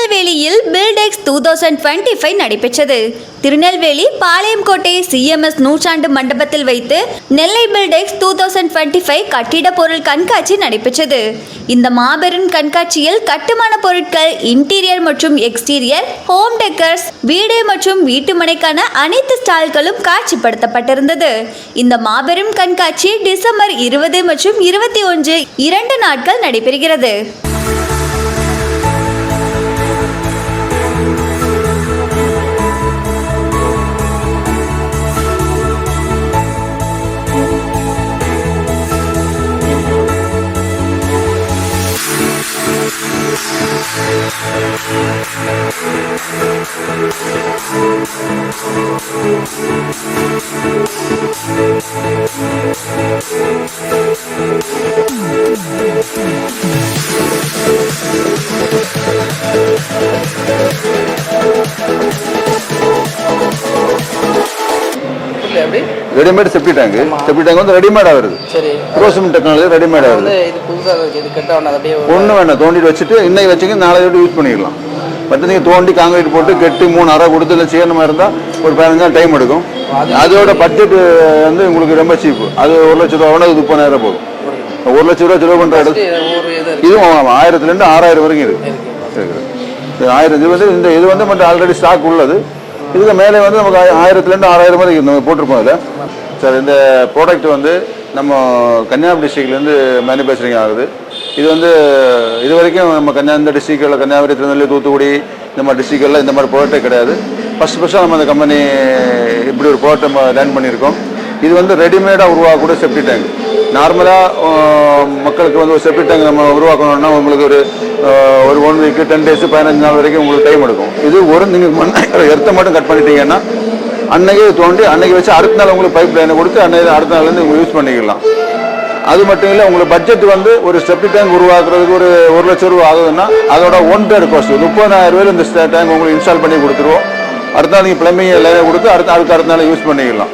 திருநெல்வேலியில் பில்டெக்ஸ் 2025 நடைபெற்றது. திருநெல்வேலி பாளையங்கோட்டை CMS நூற்றாண்டு மண்டபத்தில் வைத்து நெல்லை பில்டெக்ஸ் 2025 கட்டிட பொருள் கண்காட்சி நடைபெற்றது. இந்த மாபெரும் கண்காட்சியில் கட்டுமான பொருட்கள், இன்டீரியர் மற்றும் எக்ஸ்டீரியர், ஹோம் டெக்கர்ஸ், வீடு மற்றும் வீட்டுமனைக்கான அனைத்து ஸ்டால்களும் காட்சிப்படுத்தப்பட்டிருந்தது. இந்த மாபெரும் கண்காட்சி டிசம்பர் 20 மற்றும் 21 2 நாட்கள் நடைபெறுகிறது. ரெடிமேட் செப்டி டேங்க் வந்து ரெடிமேடா வருது. சரி, ப்ரோசிம் டெக்னாலஜி ரெடிமேடா வருது. இது புதுசா இருக்கு. இது கட்ட வேண்டாம், அப்படியே ஒண்ணு வேண்டாம், தோண்டிட்டு வச்சுட்டு இன்னைக்கு வச்சுக்க நாளைக்கு யூஸ் பண்ணிடலாம். பட் நீங்க தோண்டி காங்கிரீட் போட்டு கெட்டி 3 அறை கொடுத்து இல்லை செய்யணுமா இருந்தா ஒரு 15 நாள் டைம் எடுக்கும். அதோட பட்ஜெட் வந்து உங்களுக்கு ரொம்ப சீப்பு. அது 1 லட்ச ரூபா வேணா 30,000 போகும். 1 லட்ச ரூபா செலவு பண்ற இடத்து இதுவும் 1000 இருந்து 6000 வரைக்கும் இருக்கு. 1000 இது வந்து மட்டும் ஆல்ரெடி ஸ்டாக் உள்ளது. இதுக்கு மேலே வந்து நமக்கு 1000 இருந்து 6000 வரைக்கும் நம்ம போட்டிருப்போம். இதில் சார் இந்த ப்ராடக்ட் வந்து நம்ம கன்னியாகுமரி டிஸ்ட்ரிக்ட்லேருந்து மேனுஃபேக்சரிங் ஆகுது. இது வந்து இது வரைக்கும் நம்ம இந்த டிஸ்ட்ரிக்டில் கன்னியாகுமரி, திருநெல்வேலி, தூத்துக்குடி இந்த மாதிரி டிஸ்ட்ரிக்டில் இந்த மாதிரி ப்ராடக்டே கிடையாது. ஃபஸ்ட்டாக நம்ம அந்த கம்பெனி இப்படி ஒரு ப்ராடக்ட் நம்ம லேர்ன் பண்ணியிருக்கோம். இது வந்து ரெடிமேடாக உருவாக்கக்கூடிய செப்டி டேங்க். நார்மலாக மக்களுக்கு வந்து ஒரு செப்டி டேங்க் நம்ம உருவாக்கணும்னா உங்களுக்கு ஒரு 1 வீக் 10 டேஸ் 15 நாள் வரைக்கும் உங்களுக்கு டைம் எடுக்கும். இது நீங்கள் எர்த்தை மட்டும் கட் பண்ணிட்டீங்கன்னா அன்னைக்கே தோண்டி அன்னைக்கு வச்சு அடுத்த நாள் உங்களுக்கு பைப் லைனை கொடுத்து அடுத்த நாள்லேருந்து உங்களுக்கு யூஸ் பண்ணிக்கலாம். அது மட்டும் இல்லை, உங்களுக்கு பட்ஜெட் வந்து ஒரு செப்டி டேங்க் உருவாக்குறதுக்கு ஒரு 1 லட்ச ரூபா ஆகுதுன்னா அதோட 1/3 காஸ்ட் 30,000 இந்த டேங்க் உங்களுக்கு இன்ஸ்டால் பண்ணி கொடுத்துருவோம். அடுத்த நாள் நீங்கள் பிளம்பிங் லைனை கொடுத்து அடுத்த நாள் யூஸ் பண்ணிக்கலாம்.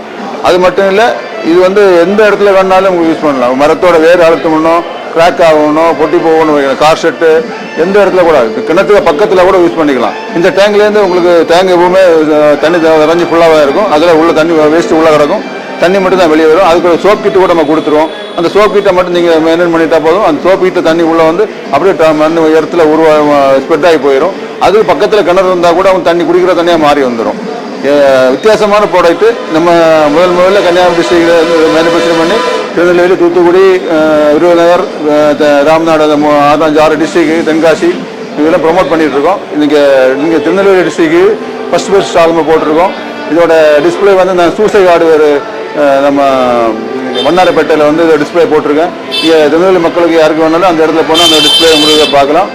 அது மட்டும் இல்லை, இது வந்து எந்த இடத்துல வேணாலும் உங்களுக்கு யூஸ் பண்ணலாம். மரத்தோட வேறு அழுத்தணும், கிராக் ஆகணும், பொட்டி போகணும், கார் ஷெட்டு எந்த இடத்துல கூட கிணத்துக்கு பக்கத்தில் கூட யூஸ் பண்ணிக்கலாம். இந்த டேங்க்லேருந்து உங்களுக்கு டேங்க் எப்பவுமே தண்ணி இறஞ்சி ஃபுல்லாக இருக்கும். அதில் உள்ள தண்ணி வேஸ்ட்டு உள்ளே கிடக்கும். தண்ணி மட்டும் தான் வெளியே வரும். அதுக்கு ஒரு சோப் கிட்டு கூட நம்ம கொடுத்துருவோம். அந்த சோப் கிட்டை மட்டும் நீங்கள் மெயின்டைன் பண்ணிட்டா போதும். அந்த சோப் கிட்ட தண்ணி உள்ளே வந்து அப்படியே மண் இடத்துல ஸ்ப்ரெட் ஆகி போயிடும். அதுக்கு பக்கத்தில் கிணறு இருந்தால் கூட அவங்க தண்ணி குடிக்கிற தண்ணியாக மாறி வந்துடும். வித்தியாசமான ப்ராடக்ட்டு நம்ம முதல்ல கன்னியாகுமரி டிஸ்ட்ரிக்டில் மேனுஃபேக்சரிங் பண்ணி திருநெல்வேலி, தூத்துக்குடி, விருதுநகர், ராமநாடு 5-6 டிஸ்ட்ரிக்ட், தென்காசி இதெல்லாம் ப்ரொமோட் பண்ணிட்டு இருக்கோம். நீங்கள் திருநெல்வேலி டிஸ்ட்ரிக்ட் ஃபர்ஸ்ட் ஸ்டால் போட்டிருக்கோம். இதோட டிஸ்பிளே வந்து நான் சூசை ஹார்ட்வேர் நம்ம வண்ணாரப்பேட்டையில் வந்து டிஸ்பிளே போட்டிருக்கேன். திருநெல்வேலி மக்களுக்கு யாருக்கு வேணாலும் அந்த இடத்துல போனால் அந்த டிஸ்பிளே உங்களுக்கு பார்க்கலாம்.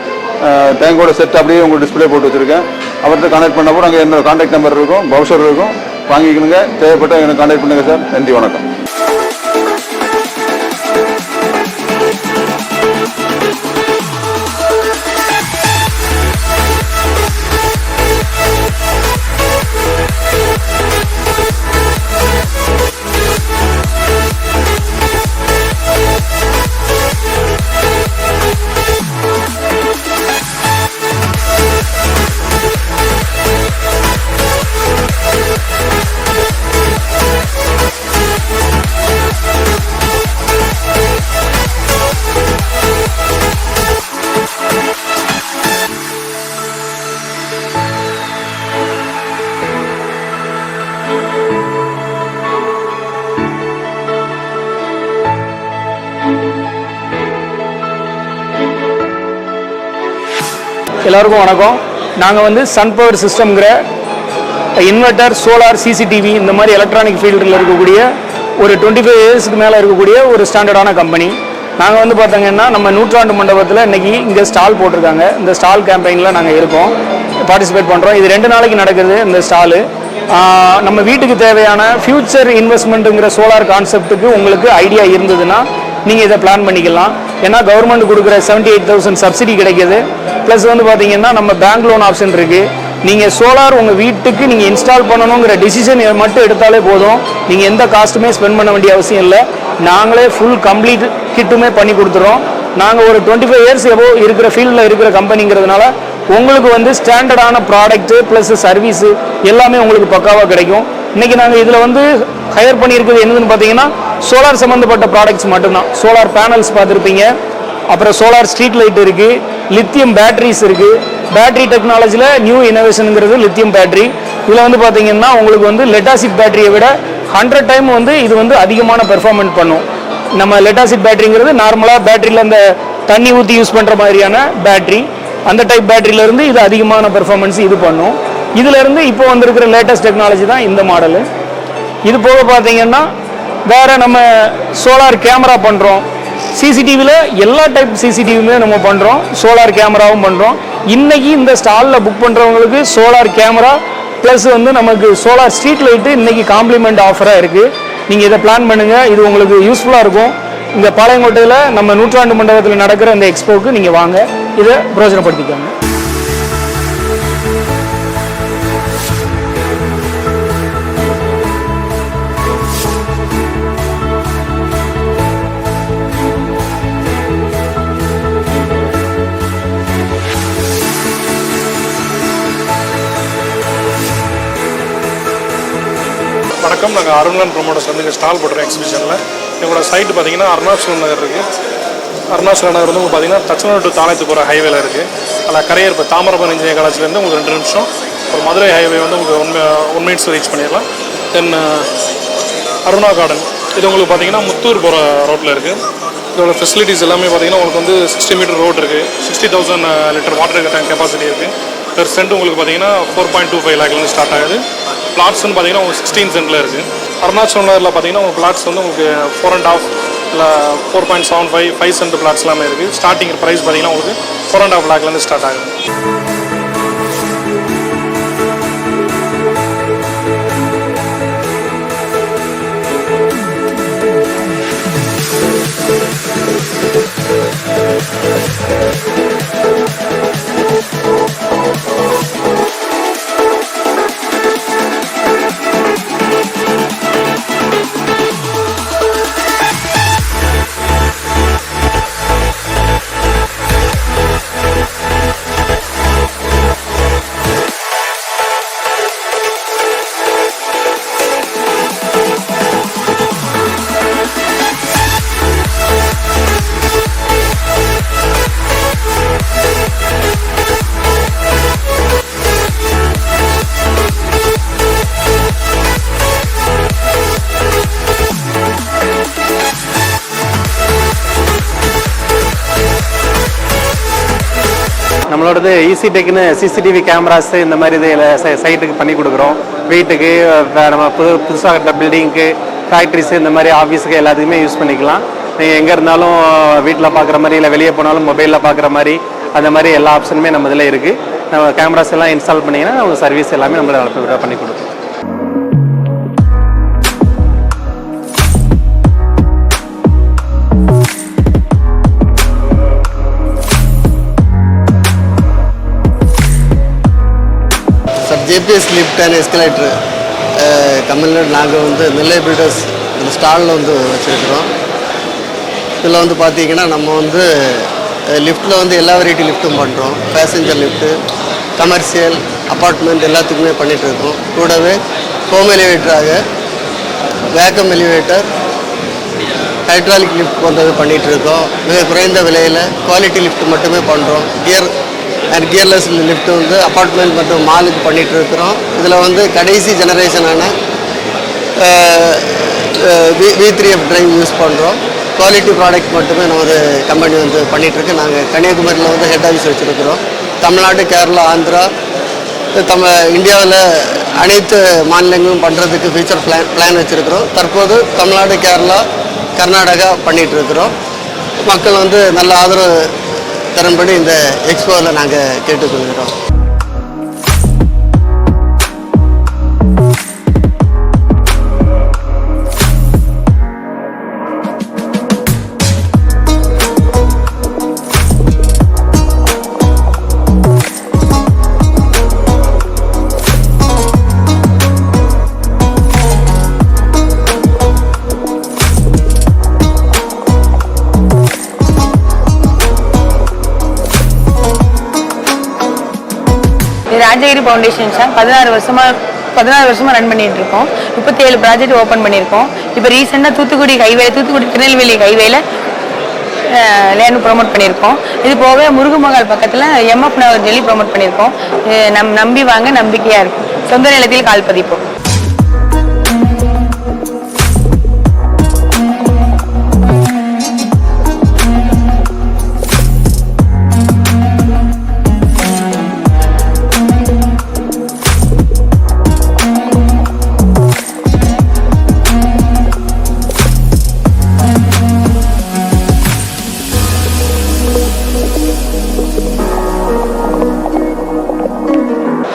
டேங்கோட செட் அப்படியே உங்களுக்கு டிஸ்பிளே போட்டு வச்சுருக்கேன். அவர்கிட்ட கான்டாக்ட் பண்ணப்போ அங்கே என்னோட கான்டாக்ட் நம்பர் இருக்கும், பவுசர் இருக்கும், வாங்கிக்கணுங்க. தேவைப்பட்ட எனக்கு கான்டாக்ட் பண்ணுங்கள் சார். நன்றி, வணக்கம். எல்லாருக்கும் வணக்கம். நாங்கள் வந்து சன்பவர் சிஸ்டம்ங்கிற இன்வெர்டர், சோலார், CCTV இந்த மாதிரி எலக்ட்ரானிக் ஃபீல்டில் இருக்கக்கூடிய ஒரு 25 இயர்ஸ்க்கு மேலே இருக்கக்கூடிய ஒரு ஸ்டாண்டர்டான கம்பெனி. நாங்கள் வந்து பார்த்தீங்கன்னா நம்ம நூற்றாண்டு மண்டபத்தில் இன்றைக்கி இங்கே ஸ்டால் போட்டிருக்காங்க. இந்த ஸ்டால் கேம்பெயினில் நாங்கள் இருக்கோம், பார்ட்டிசிபேட் பண்ணுறோம். இது 2 நாளைக்கு நடக்குது இந்த ஸ்டாலு. நம்ம வீட்டுக்கு தேவையான ஃப்யூச்சர் இன்வெஸ்ட்மெண்ட்டுங்கிற சோலார் கான்செப்ட்டுக்கு உங்களுக்கு ஐடியா இருந்ததுன்னா நீங்கள் இதை பிளான் பண்ணிக்கலாம். ஏன்னா கவர்மெண்ட் கொடுக்குற 78,000 சப்சிடி கிடைக்கிது. ப்ளஸ் வந்து பார்த்தீங்கன்னா நம்ம பேங்க் லோன் ஆப்ஷன் இருக்குது. நீங்கள் சோலார் உங்கள் வீட்டுக்கு நீங்கள் இன்ஸ்டால் பண்ணணுங்கிற டிசிஷன் மட்டும் எடுத்தாலே போதும். நீங்கள் எந்த காஸ்ட்டுமே ஸ்பெண்ட் பண்ண வேண்டிய அவசியம் இல்லை. நாங்களே ஃபுல் கம்ப்ளீட் கிட்டுமே பண்ணி கொடுத்துறோம். நாங்கள் ஒரு 25 இயர்ஸ் எவ்வளோ இருக்கிற ஃபீல்டில் இருக்கிற கம்பெனிங்கிறதுனால உங்களுக்கு வந்து ஸ்டாண்டர்டான ப்ராடக்ட்டு ப்ளஸ் சர்வீஸு எல்லாமே உங்களுக்கு பக்காவாக கிடைக்கும். இன்றைக்கி நாங்கள் இதில் வந்து ஹையர் பண்ணியிருக்கிறது என்னதுன்னு பார்த்தீங்கன்னா சோலார் சம்மந்தப்பட்ட ப்ராடக்ட்ஸ் மட்டும்தான். சோலார் பேனல்ஸ் பார்த்துருப்பீங்க, அப்புறம் சோலார் ஸ்ட்ரீட் லைட் இருக்குது, லித்தியம் பேட்டரிஸ் இருக்குது. பேட்டரி டெக்னாலஜியில் நியூ இனோவேஷனுங்கிறது லித்தியம் பேட்டரி. இதில் வந்து பார்த்தீங்கன்னா உங்களுக்கு வந்து லெட்டாசிட் பேட்டரியை விட 100 டைம் வந்து இது வந்து அதிகமான பெர்ஃபார்மன்ஸ் பண்ணும். நம்ம லெட்டாசிட் பேட்டரிங்கிறது நார்மலாக பேட்டரியில் அந்த தண்ணி ஊற்றி யூஸ் பண்ணுற மாதிரியான பேட்டரி, அந்த டைப் பேட்டரியிலேருந்து இது அதிகமான பெர்ஃபார்மன்ஸ் இது பண்ணும். இதிலேருந்து இப்போ வந்திருக்கிற லேட்டஸ்ட் டெக்னாலஜி தான் இந்த மாடலு. இது போக பார்த்தீங்கன்னா வேறு நம்ம சோலார் கேமரா பண்ணுறோம். சிசிடிவியில் எல்லா டைப் சிசிடிவியுமே நம்ம பண்ணுறோம், சோலார் கேமராவும் பண்ணுறோம். இன்றைக்கி இந்த ஸ்டாலில் புக் பண்ணுறவங்களுக்கு சோலார் கேமரா ப்ளஸ் வந்து நமக்கு சோலார் ஸ்ட்ரீட் லைட்டு இன்றைக்கி காம்ப்ளிமெண்ட் ஆஃபராக இருக்குது. நீங்கள் இதை பிளான் பண்ணுங்கள், இது உங்களுக்கு யூஸ்ஃபுல்லாக இருக்கும். இந்த பாளையங்கோட்டையில் நம்ம நூற்றாண்டு மண்டபத்தில் நடக்கிற இந்த எக்ஸ்போவுக்கு நீங்கள் வாங்க, இதை பிரயோஜனப்படுத்திக்கோங்க. வணக்கம், நாங்கள் அருண்லன் ப்ரொமோட்டர்ஸ் வந்து இங்கே ஸ்டால் போட்டுருக்கோம் எக்ஸிபிஷனில். எங்களோட சைட்டு பார்த்தீங்கன்னா அருணாச்சலம் நகர் இருக்குது. அருணாச்சலம் நகர் வந்து உங்களுக்கு பார்த்தீங்கன்னா தச்சனூர் டு தாளைத்து போகிற ஹைவேல இருக்குது. அதில் கரையர் இப்போ தாமிரபரணி இன்ஜினியர் காலேஜ்லேருந்து உங்களுக்கு 2 நிமிஷம். ஒரு மதுரை ஹைவே வந்து உங்களுக்கு 1 மினிட்ஸ் ரீச் பண்ணிடலாம். தென் அருணா கார்டன் இது உங்களுக்கு பார்த்தீங்கன்னா முத்தூர் போகிற ரோட்டில் இருக்குது. இதோட ஃபெசிலிட்டிஸ் எல்லாமே பார்த்தீங்கன்னா உங்களுக்கு வந்து 60 மீட்டர் ரோடு இருக்குது, 60,000 லிட்டர் வாட்டர் டேங்க் கெப்பாசிட்டி இருக்குது. பெர் சென்ட் உங்களுக்கு பார்த்தீங்கன்னா 4.25 லேக்லேருந்து ஸ்டார்ட் ஆகுது. பிளாட்ஸ்ன்னு பார்த்தீங்கன்னா உங்களுக்கு 16 சென்ட்டில் இருக்குது. அருணாச்சலம் நகரில் பார்த்தீங்கன்னா உங்கள் பிளாட்ஸ் வந்து உங்களுக்கு 4.5 இல்லை 4.75 5 சென்ட் பிளாட்ஸ் எல்லாமே இருக்குது. ஸ்டார்டிங் ப்ரைஸ் பார்த்தீங்கன்னா உங்களுக்கு 4.5 லேக்லேருந்து ஸ்டார்ட் ஆகுது. நம்மளோடது ஈஸி டெக்னு சிசிடிவி கேமராஸ் இந்த மாதிரி இது சைட்டுக்கு பண்ணி கொடுக்குறோம். வீட்டுக்கு நம்ம புதுசாக கட்டுற பில்டிங்க்கு, ஃபேக்ட்ரிஸு, இந்த மாதிரி ஆஃபீஸுக்கு எல்லாத்துக்குமே யூஸ் பண்ணிக்கலாம். நீங்கள் எங்கே இருந்தாலும் வீட்டில் பார்க்குற மாதிரி இல்லை வெளியே போனாலும் மொபைலில் பார்க்குற மாதிரி அந்த மாதிரி எல்லா ஆப்ஷனுமே நம்ம இதில் இருக்குது. நம்ம கேமராஸ் எல்லாம் இன்ஸ்டால் பண்ணிங்கன்னா நம்ம சர்வீஸ் எல்லாமே நம்மளை பண்ணி கொடுக்கும். ஜேபிஎஸ் லிஃப்ட் அண்ட் எஸ்கலேட்டர் கம்பெனியில் நாங்கள் வந்து நெல்லை பில்டர்ஸ் இந்த ஸ்டாலில் வந்து வச்சுருக்கிறோம். இதில் வந்து பார்த்திங்கன்னா நம்ம வந்து லிஃப்ட்டில் வந்து எல்லா வெரைட்டி லிஃப்ட்டும் பண்ணுறோம். பேசஞ்சர் லிஃப்ட்டு, கமர்ஷியல், அப்பார்ட்மெண்ட் எல்லாத்துக்குமே பண்ணிகிட்ருக்கோம். கூடவே ஹோம் எலிவேட்டராக வேக்கம் எலிவேட்டர், ஹைட்ராலிக் லிஃப்ட் போன்றவை பண்ணிகிட்ருக்கோம். மிக குறைந்த விலையில் குவாலிட்டி லிஃப்ட் மட்டுமே பண்ணுறோம். கியர்லெஸ் லிஃப்ட் வந்து அப்பார்ட்மெண்ட் மற்றும் மாலுக்கு பண்ணிகிட்டு இருக்கிறோம். இதில் வந்து கடைசி ஜெனரேஷனான V3F டிரைவ் யூஸ் பண்ணுறோம். குவாலிட்டி ப்ராடக்ட் மட்டுமே நமது கம்பெனி வந்து பண்ணிகிட்ருக்கு. நாங்கள் கன்னியாகுமரியில் வந்து ஹெட் ஆஃபீஸ் வச்சுருக்கிறோம். தமிழ்நாடு, கேரளா, ஆந்திரா, இந்தியாவில் அனைத்து மாநிலங்களும் பண்ணுறதுக்கு ஃபியூச்சர் பிளான் வச்சுருக்கிறோம். தற்போது தமிழ்நாடு, கேரளா, கர்நாடகா பண்ணிகிட்ருக்கிறோம். மக்கள் வந்து நல்ல ஆதரவு தரும்படி இந்த எக்ஸ்போவில் நாங்கள் கேட்டுக்கொள்கிறோம். இது ராஜகிரி ஃபவுண்டேஷன் சார் 16 வருஷமா ரன் பண்ணிட்டு இருக்கோம். 37 ப்ராஜெக்ட் ஓப்பன் பண்ணியிருக்கோம். இப்போ ரீசெண்டாக தூத்துக்குடி திருநெல்வேலி ஹைவேல லேண்ட் ப்ரொமோட் பண்ணியிருக்கோம். இது போக முருகமகால் பக்கத்தில் எம்எஃப் நகர் சொல்லி ப்ரொமோட் பண்ணியிருக்கோம். நம்பி வாங்க, நம்பிக்கையாக இருக்கும். சொந்த நிலத்தில் கால் பதிப்போம்.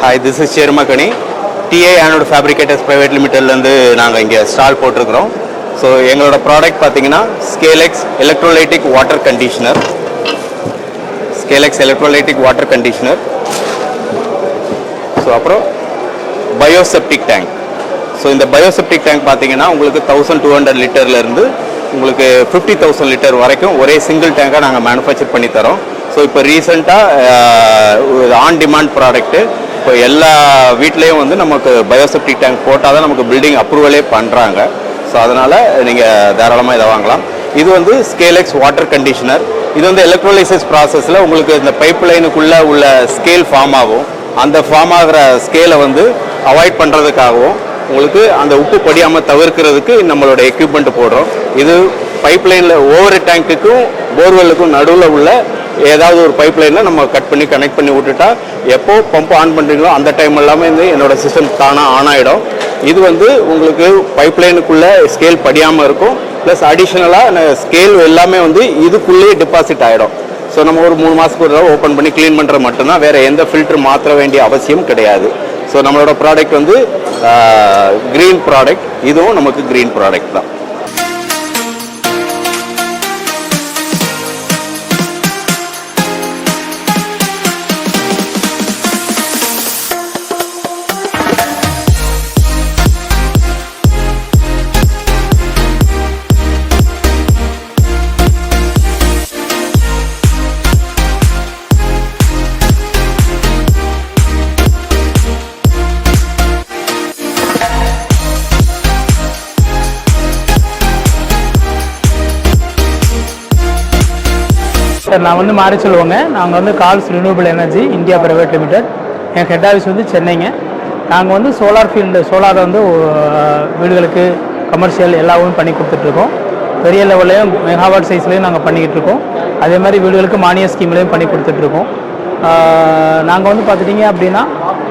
Hi, this is Chermakani. TI Anode Fabricators Private Limitedலேருந்து நாங்கள் இங்கே ஸ்டால் போட்டிருக்கிறோம். ஸோ எங்களோட ப்ராடக்ட் பார்த்தீங்கன்னா ஸ்கேலெக்ஸ் எலக்ட்ரோலைட்டிக் வாட்டர் கண்டிஷனர். ஸோ அப்புறம் பயோசெப்டிக் டேங்க். ஸோ இந்த பயோசெப்டிக் டேங்க் பார்த்தீங்கன்னா உங்களுக்கு 1200 லிட்டர்லேருந்து உங்களுக்கு 50,000 லிட்டர் வரைக்கும் ஒரே சிங்கிள் டேங்காக நாங்கள் மேனுஃபேக்சர் பண்ணி தரோம். ஸோ இப்போ ரீசெண்டாக ஆன் டிமாண்ட் ப்ராடக்ட்டு இப்போ எல்லா வீட்லேயும் வந்து நமக்கு பயோசெப்டிக் டேங்க் போட்டால் தான் நமக்கு பில்டிங் அப்ரூவலே பண்ணுறாங்க. ஸோ அதனால் நீங்கள் தாராளமாக இதை வாங்கலாம். இது வந்து ஸ்கேலெக்ஸ் வாட்டர் கண்டிஷனர். இது வந்து எலக்ட்ரோலைசிஸ் ப்ராசஸில் உங்களுக்கு இந்த பைப் லைனுக்குள்ளே உள்ள ஸ்கேல் ஃபார்ம் ஆகும். அந்த ஃபார்ம் ஆகிற ஸ்கேலை வந்து அவாய்ட் பண்ணுறதுக்காகவும் உங்களுக்கு அந்த உப்பு படியாமல் தவிர்க்கிறதுக்கு நம்மளோட எக்யூப்மெண்ட் போடுறோம். இது பைப் லைனில் ஒவ்வொரு டேங்க்குக்கும் போர்வெல்லுக்கும் நடுவில் உள்ள ஏதாவது ஒரு பைப் லைனில் நம்ம கனெக்ட் பண்ணி விட்டுட்டா எப்போ பம்ப் ஆன் பண்ணுறீங்களோ அந்த டைம் எல்லாமே வந்து என்னோட சிஸ்டம் தானாக ஆன் ஆகிடும். இது வந்து உங்களுக்கு பைப் லைனுக்குள்ளே ஸ்கேல் படியாமல் இருக்கும். ப்ளஸ் அடிஷ்னலாக ஸ்கேல் எல்லாமே வந்து இதுக்குள்ளேயே டெபாசிட் ஆகிடும். ஸோ நம்ம ஒரு 3 மாதத்துக்கு ஒரு தடவை ஓப்பன் பண்ணி க்ளீன் பண்ணுறது மட்டும்தான், வேறு எந்த ஃபில்டர் மாற்ற வேண்டிய அவசியம் கிடையாது. ஸோ நம்மளோட ப்ராடக்ட் வந்து க்ரீன் ப்ராடக்ட். இதுவும் நமக்கு க்ரீன் ப்ராடக்ட் தான். சார் நான் வந்து மாறி சொல்லுவோங்க. நாங்கள் வந்து Cals renewable energy India private limited. என் ஹெட் ஆஃபீஸ் வந்து சென்னைங்க. நாங்கள் வந்து சோலாரை வந்து வீடுகளுக்கு கமர்ஷியல் எல்லாவும் பண்ணி கொடுத்துட்ருக்கோம். பெரிய லெவல்லையும் மெகாவாட் சைஸ்லேயும் நாங்கள் பண்ணிக்கிட்டு இருக்கோம். அதே மாதிரி வீடுகளுக்கு மானிய ஸ்கீம்லேயும் பண்ணி கொடுத்துட்ருக்கோம். நாங்கள் வந்து பார்த்துட்டிங்க அப்படின்னா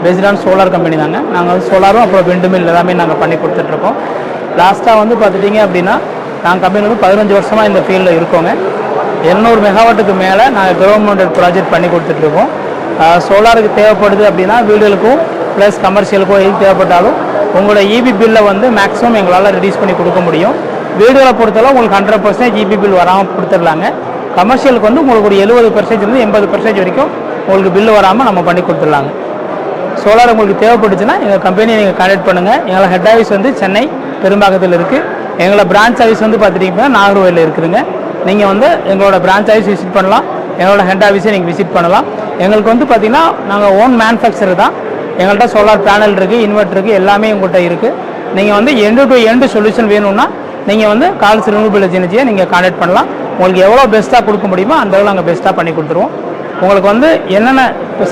பேஸ்டான சோலார் கம்பெனி தாங்க. நாங்கள் வந்து சோலாரும் அப்புறம் விண்டு மில் எல்லாமே நாங்கள் பண்ணி கொடுத்துட்ருக்கோம். லாஸ்ட்டாக வந்து பார்த்துட்டிங்க அப்படின்னா நாங்கள் கம்பெனி வந்து 15 வருஷமாக இந்த ஃபீல்டில் இருக்கோங்க. 200 மெகாவாட்டுக்கு மேலே நாங்கள் கவர்மெண்ட் ப்ராஜெக்ட் பண்ணி கொடுத்துட்ருக்கோம். சோலாருக்கு தேவைப்படுது அப்படின்னா வீடுகளுக்கும் ப்ளஸ் கமர்ஷியலுக்கும் எது தேவைப்பட்டாலும் உங்களோட இபி பில்லை வந்து மேக்ஸிமம் எங்களால் ரெடியூஸ் பண்ணி கொடுக்க முடியும். வீடுகளை பொறுத்தளவு உங்களுக்கு 100% இபி பில் வராமல் கொடுத்துடலாங்க. கமர்ஷியலுக்கு வந்து உங்களுக்கு ஒரு 70% 80% வரைக்கும் உங்களுக்கு பில்லு வராமல் நம்ம பண்ணி கொடுத்துடலாங்க. சோலார் உங்களுக்கு தேவைப்பட்டுச்சுன்னா எங்கள் கம்பெனியை நீங்கள் கான்டாக்ட் பண்ணுங்கள். எங்களோட ஹெட் ஆஃபீஸ் வந்து சென்னை பெரும்பாக்கத்தில் இருக்குது. எங்களோட பிரான்ச் ஆஃபீஸ் வந்து பார்த்துட்டிங்கன்னா நாகர்கோவிலில் இருக்குதுங்க. நீங்கள் வந்து எங்களோட பிரான்ச் ஆஃபீஸ் விசிட் பண்ணலாம். எங்களோட ஹெட் ஆஃபீஸை நீங்கள் விசிட் பண்ணலாம். எங்களுக்கு வந்து பார்த்திங்கன்னா நாங்கள் ஓன் மேனுஃபேக்சர் தான். எங்கள்கிட்ட சோலார் பேனல் இருக்குது, இன்வெர்ட்டர் இருக்குது, எல்லாமே உங்கள்கிட்ட இருக்குது. நீங்கள் வந்து எண்டு டு எண்டு சொல்யூஷன் வேணும்னா நீங்கள் வந்து கால்ஸ் ரினியூவபிள் எனர்ஜியை நீங்கள் கான்டாக்ட் பண்ணலாம். உங்களுக்கு எவ்வளோ பெஸ்ட்டாக கொடுக்க முடியுமோ அந்த அளவு நாங்கள் பெஸ்ட்டாக பண்ணி கொடுத்துருவோம். உங்களுக்கு வந்து என்னென்ன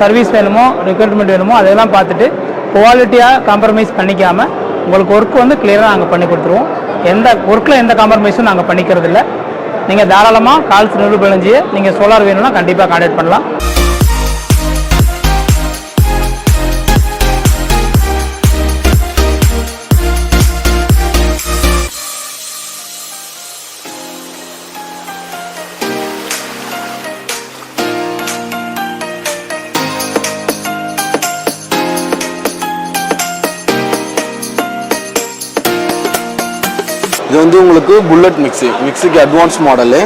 சர்வீஸ் வேணுமோ ரெக்யர்மெண்ட் வேணுமோ அதெல்லாம் பார்த்துட்டு குவாலிட்டியாக காம்ப்ரமைஸ் பண்ணிக்காமல் உங்களுக்கு ஒர்க் வந்து கிளியராக நாங்கள் பண்ணி கொடுத்துருவோம். எந்த ஒர்க்கில் எந்த காம்ப்ரமைஸும் நாங்கள் பண்ணிக்கிறது இல்லை. நீங்கள் தாராளமாக கால்ஸ் ரினியூவபிள் எனர்ஜியை நீங்கள் சோலார் வேணும்னா கண்டிப்பாக கான்டாக்ட் பண்ணலாம். இது வந்து உங்களுக்கு புல்லட் மிக்ஸிக்கு அட்வான்ஸ் மாடலு.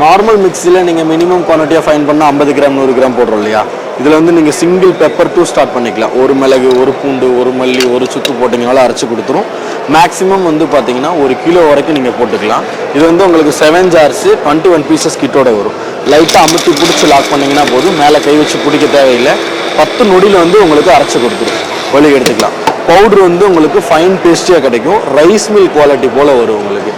நார்மல் மிக்ஸியில் நீங்கள் மினிமம் குவான்டிட்டியாக ஃபைன் பண்ணால் 50 கிராம் 100 கிராம் போடுறோம் இல்லையா, இதில் வந்து நீங்கள் சிங்கிள் பெப்பர் டூ ஸ்டார்ட் பண்ணிக்கலாம். ஒரு மிளகு, ஒரு பூண்டு, ஒரு மல்லி, ஒரு சுக்கு போட்டிங்கனாலும் அரைச்சி கொடுத்துரும். மேக்ஸிமம் வந்து பார்த்தீங்கன்னா 1 கிலோ வரைக்கும் நீங்கள் போட்டுக்கலாம். இது வந்து உங்களுக்கு 7 ஜார்ஸு 21 பீசஸ் கிட்டோட வரும். லைட்டாக அமுத்தி பிடிச்சி லாக் பண்ணிங்கன்னா போதும், மேலே கை வச்சு பிடிக்க தேவையில்லை. 10 நொடியில் வந்து உங்களுக்கு அரைச்சி கொடுத்துரும். வெளியே எடுத்துக்கலாம். பவுட்ரு வந்து உங்களுக்கு ஃபைன் பேஸ்டியாக கிடைக்கும். ரைஸ் மில் குவாலிட்டி போல் வரும் உங்களுக்கு.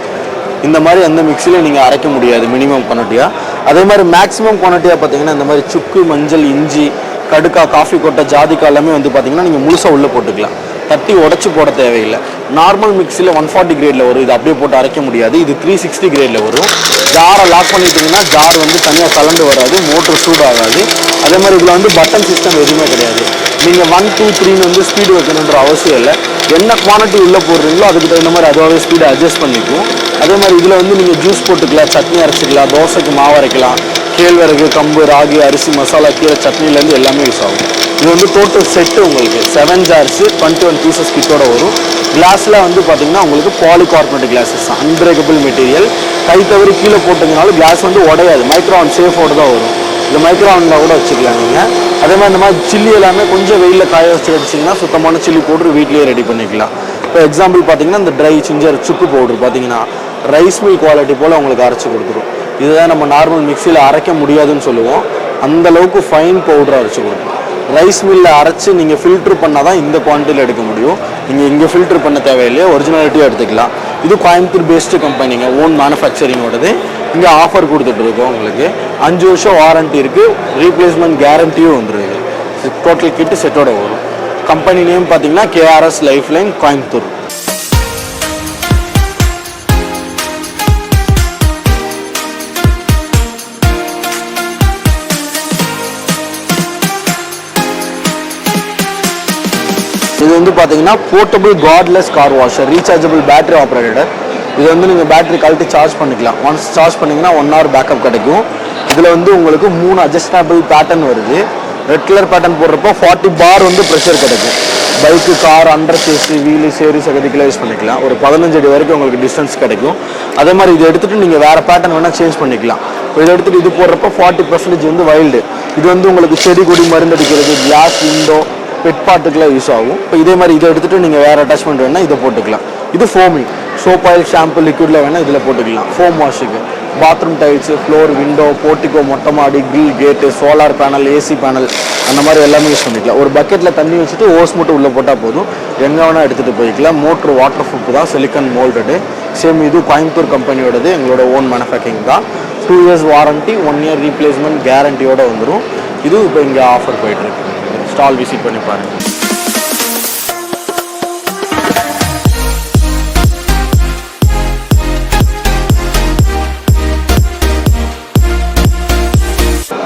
இந்த மாதிரி எந்த மிக்சிலையும் நீங்கள் அரைக்க முடியாது மினிமம் குவான்டிட்டியாக. அதே மாதிரி மேக்ஸிமம் குவான்டிட்டியாக பார்த்தீங்கன்னா இந்த மாதிரி சுக்கு, மஞ்சள், இஞ்சி, கடுக்கா, காஃபி கொட்டை, ஜாதிக்காய் எல்லாமே வந்து பார்த்தீங்கன்னா நீங்கள் முழுசாக உள்ளே போட்டுக்கலாம். தட்டி உடச்சி போட தேவையில்லை. நார்மல் மிக்சியில் 140 கிரேடில் வரும். இது அப்படியே போட்டு அரைக்க முடியாது. இது 360 கிரேடில் வரும். ஜாரை லாக் பண்ணிட்டீங்கன்னா ஜார் வந்து தனியாக கலந்து வராது, மோட்ரு சூடாகாது. அதே மாதிரி இதில் வந்து பட்டன் சிஸ்டம் எதுவுமே கிடையாது. நீங்கள் 1, 2, 3 வந்து ஸ்பீடு வைக்கணுன்ற அவசியம் இல்லை. என்ன குவான்டிட்டி உள்ளே போடுறீங்களோ அதுக்கு தகுந்த மாதிரி அதுவாகவே ஸ்பீடை அட்ஜஸ்ட் பண்ணிக்கும். அதே மாதிரி இதில் வந்து நீங்கள் ஜூஸ் போட்டுக்கலாம், சட்னி அரைச்சிக்கலாம், தோசைக்கு மாவு அரைக்கலாம், கேழ்வரகு, கம்பு, ராகி, அரிசி, மசாலா, கீரை, சட்னிலேருந்து எல்லாமே யூஸ் ஆகும். இது வந்து டோட்டல் செட்டு உங்களுக்கு 7 ஜார்ஸு 21 பீசஸ் கிட்டோட வரும். கிளாஸில் வந்து பார்த்தீங்கன்னா உங்களுக்கு பாலிகார்பனேட் கிளாஸஸ், அன்பிரேக்கபிள் மெட்டீரியல். கை தவறி கீழே போட்டிங்கனாலும் கிளாஸ் வந்து உடையாது. மைக்ரோவன் சேஃபோடு தான் வரும். இந்த மைக்ரோவனில் கூட வச்சுக்கலாம் நீங்கள். அதே மாதிரி இந்த மாதிரி சில்லி எல்லாமே கொஞ்சம் வெயிலில் காய வச்சு அடிச்சிங்கன்னா சுத்தமான சில்லி பவுட்ரு வீட்லேயே ரெடி பண்ணிக்கலாம். இப்போ எக்ஸாம்பிள் பார்த்தீங்கன்னா இந்த ட்ரை ஜிஞ்சர் சுக்கு பவுட்ரு பார்த்தீங்கன்னா ரைஸ் மில் குவாலிட்டி போல் உங்களுக்கு அரைச்சி கொடுத்துரும். இதுதான் நம்ம நார்மல் மிக்சியில் அரைக்க முடியாதுன்னு சொல்லுவோம். அந்தளவுக்கு ஃபைன் பவுடரை அரைச்சி கொடுக்கும். ரைஸ் மில்லில் அரைச்சி நீங்கள் ஃபில்ட்ரு பண்ணால் தான் இந்த குவான்டிட்டியில் எடுக்க முடியும். நீங்கள் இங்கே ஃபில்ட்ரு பண்ண தேவையில்லையே, ஒரிஜினாலிட்டியாக எடுத்துக்கலாம். இது கோயம்புத்தூர் பேஸ்டு கம்பெனிங்க, ஓன் மேனுஃபேக்சரிங்கோடது. இங்கே ஆஃபர் கொடுத்துட்ருக்கோம். உங்களுக்கு 5 வருஷம் வாரண்ட்டி இருக்குது. ரீப்ளேஸ்மெண்ட் கேரண்டியும் வந்துருக்கு. டோட்டல் கிட்டு செட்டோட வரும். கம்பெனி நேம் பார்த்தீங்கன்னா KRS லைஃப் லைன் கோயம்புத்தூர். இது வந்து பார்த்தீங்கன்னா portable cordless car washer, rechargeable battery operated. இது வந்து நீங்கள் பேட்டரி கழட்டி சார்ஜ் பண்ணிக்கலாம். ஒன்ஸ் சார்ஜ் பண்ணிங்கன்னா 1 hour பேக்கப் கிடைக்கும். இதில் வந்து உங்களுக்கு 3 அட்ஜஸ்டபிள் பேட்டர்ன் வருது. ரெட் கலர் பேட்டர்ன் போடுறப்போ 40 bar வந்து ப்ரெஷர் கிடைக்கும். Bike, car, under chase, wheel, சேரி, சகதிக்கெல்லாம் யூஸ் பண்ணிக்கலாம். ஒரு 15 அடி வரைக்கும் உங்களுக்கு டிஸ்டன்ஸ் கிடைக்கும். அதே மாதிரி இதை எடுத்துகிட்டு நீங்கள் வேறு பேட்டர்ன் வேணால் சேஞ்ச் பண்ணிக்கலாம். இப்போ இதை எடுத்துகிட்டு இது போடுறப்போ 40% வந்து வைல்டு. இது வந்து உங்களுக்கு செடி கொடி மருந்து அடிக்கிறது, கிளாஸ், விண்டோ, பெட் பாட்டுக்கெலாம் யூஸ் ஆகும். இப்போ இதே மாதிரி இதை எடுத்துகிட்டு நீங்கள் வேறு அட்டாச்மெண்ட் வேணால் இதை போட்டுக்கலாம். இது ஃபோமிங், சோப் ஆயில், ஷாம்பு, லிக்விடில் வேணால் இதில் போட்டுக்கலாம். ஃபோம் வாஷுக்கு bathroom tiles, floor, window, portico, மொட்டை மாடி, கில், கேட்டு, சோலார் பேனல், ஏசி பேனல், அந்த மாதிரி எல்லாமே யூஸ் பண்ணிக்கலாம். ஒரு பக்கெட்டில் தண்ணி வச்சுட்டு ஓஸ் மட்டும் உள்ளே போட்டால் போதும், எங்கே வேணால் எடுத்துகிட்டு போய்க்கலாம். மோட்ரு வாட்டர் ப்ரூஃப் தான், சிலிக்கன் மோல்டடு. சேம் இது கோயம்புத்தூர் கம்பெனியோடது, எங்களோட ஓன் மேனுஃபேக்சரிங் தான். 2 years வாரண்ட்டி, 1 year ரீப்ளேஸ்மெண்ட் கேரண்டியோடு வந்துடும். இது இப்போ இங்கே ஆஃபர் போயிட்டுருக்கு. ஸ்டால் விசிட் பண்ணி பாருங்கள்.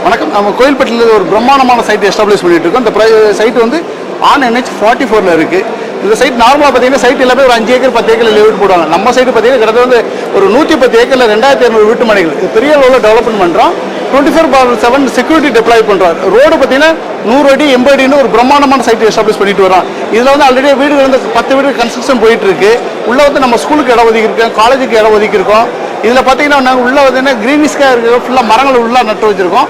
வணக்கம். நம்ம கோயில்பட்டியில் ஒரு பிரம்மாண்டமான சைட் எஸ்டாப்ளிஷ் பண்ணிட்டு இருக்கோம். இந்த சைட் வந்து ஆன் NH 44 இருக்குது. இந்த சைட் நார்மலாக பார்த்தீங்கன்னா சைட் எல்லாமே ஒரு 5 ஏக்கர் 10 ஏக்கரில் வீட்டு போடுவாங்க. நம்ம சைட்டு பார்த்தீங்கன்னா கிட்டத்தட்ட வந்து ஒரு 110 ஏக்கரில் 2200 வீட்டு மனைகள். இது பெரிய அளவில் டெவலப்மெண்ட் பண்ணுறோம். 24/7 செக்யூரிட்டி டெப்ளாய் பண்ணுறாரு. ரோடு பார்த்தீங்கன்னா 100 அடி 80 அடின்னு ஒரு பிரம்மாண்டமான சைட் எஸ்டாப்ளிஷ் பண்ணிட்டு வரோம். இதில் வந்து ஆல்ரெடி வீடுகள் வந்து 10 வீடு கன்ஸ்ட்ரக்ஷன் போயிட்டு இருக்கு. உள்ளே வந்து நம்ம ஸ்கூலுக்கு இடம் ஒதுக்கியிருக்கோம், காலேஜுக்கு இடம் ஒதுக்கியிருக்கோம். இதில் பார்த்தீங்கன்னா நாங்கள் உள்ளே வந்து க்ரீனிஷ்காக இருக்கிற ஃபுல்லாக மரங்கள் உள்ளே நட்டு வச்சிருக்கோம்.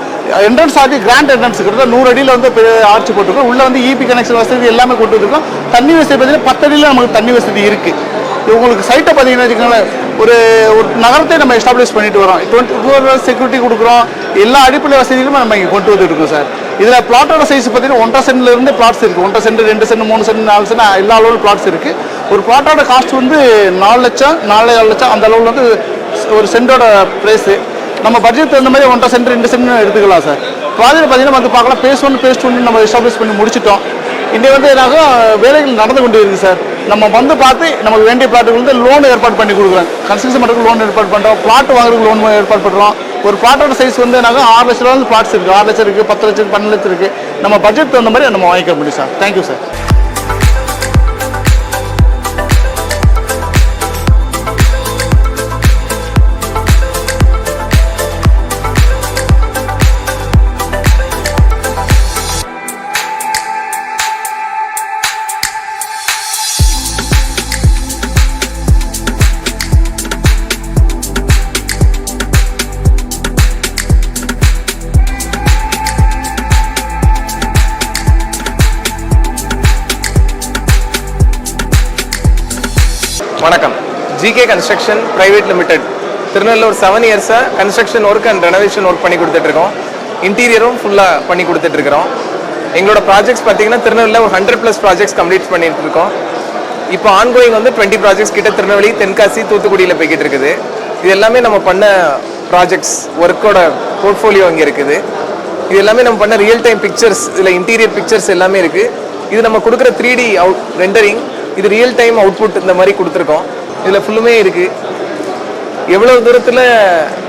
என்ட்ரன்ஸ் ஆகி கிராண்ட் என்ட்ரன்ஸ் கிட்ட 100 அடியில் வந்து ஆர்ச்சி போட்டிருக்கோம். உள்ளே வந்து EB கனெக்ஷன் வசதி எல்லாமே கொண்டு வந்திருக்கோம். தண்ணி வசதி பார்த்தீங்கன்னா 10 அடியில் நமக்கு தண்ணி வசதி இருக்குது. உங்களுக்கு சைட்டை பார்த்தீங்கன்னா வச்சுக்கோங்களேன், ஒரு நகரத்தை நம்ம எஸ்டாப்ளிஷ் பண்ணிட்டு வரோம். 24 hours செக்யூரிட்டி கொடுக்குறோம். எல்லா அடிப்படை வசதிகளுமே நம்ம இங்கே கொண்டு வந்துருக்கோம் சார். இதில் பிளாட்டோட சைஸ் பார்த்தீங்கன்னா 1.5 சென்ட்லேருந்து பிளாட்ஸ் இருக்குது. 1.5 சென்ட், 2 சென்ட், 3 சென்ட், 4 சென்ட் எல்லா அளவில் பிளாட்ஸ் இருக்குது. ஒரு பிளாட்டோட காஸ்ட் வந்து 4 லட்சம் 4.5 லட்சம் அந்த அளவில் வந்து ஒரு சென்டோட ப்ரைஸு. நம்ம பட்ஜெட் தகுந்த மாதிரி 1.5 சென்ட் 2 சென்ட் எடுத்துக்கலாம் சார். ப்ராஜெக்ட் பார்த்தீங்கன்னா வந்து பார்க்கலாம். phase 1 phase 2 நம்ம எஸ்டாப்ளிஷ் பண்ணி முடிச்சிட்டோம். இன்றைக்கி வந்து என்னாகும் வேலைகள் நடந்து கொண்டு இருக்குது சார். நம்ம வந்து பார்த்து நமக்கு வேண்டிய பிளாட்டுக்கு வந்து லோன் ஏற்பாடு பண்ணி கொடுக்குறோம். கன்ஸ்ட்ரக்ஷன் பண்ணுறதுக்கு லோன் ஏற்பாடு பண்ணுறோம். பிளாட் வாங்குறதுக்கு லோன் ஏற்பாடு பண்ணுறோம். ஒரு பிளாட்டோட சைஸ் வந்து என்னாகும் 6 லட்ச ரூபா வந்து பிளாட்ஸ் இருக்குது. 6 லட்சம் இருக்குது, 10 லட்சம், 12 லட்சம் இருக்குது. நம்ம பட்ஜெட் தகுந்த மாதிரி நம்ம வாங்கிக்க முடியும் சார். Thank you sir. வணக்கம். GK construction private limited Tirunellur 7 இயர்ஸாக construction work and renovation work பண்ணி கொடுத்துட்ருக்கோம். இன்டீரியரும் ஃபுல்லாக பண்ணி கொடுத்துட்ருக்குறோம். எங்களோட ப்ராஜெக்ட்ஸ் பார்த்தீங்கன்னா திருநெல்வேலியில் ஒரு 100+ ப்ராஜெக்ட்ஸ் கம்ப்ளீட் பண்ணிட்டு இருக்கோம். இப்போ ஆன்கோயிங் வந்து 20 ப்ராஜெக்ட்ஸ் கிட்ட திருநெல்வேலி, தென்காசி, தூத்துக்குடியில் போய்கிட்டு இருக்குது. இது எல்லாமே நம்ம பண்ண ப்ராஜெக்ட்ஸ் ஒர்க்கோட போர்ட்ஃபோலியோ இங்கே இருக்குது. இது எல்லாமே நம்ம பண்ண ரியல் டைம் பிக்சர்ஸ், இதில் இன்டீரியர் பிக்சர்ஸ் எல்லாமே இருக்குது. இது நம்ம கொடுக்குற 3D ரெண்டரிங், இது ரியல் டைம் அவுட்புட் இந்த மாதிரி கொடுத்துருக்கோம். இதில் ஃபுல்லுமே இருக்குது. எவ்வளோ தூரத்தில்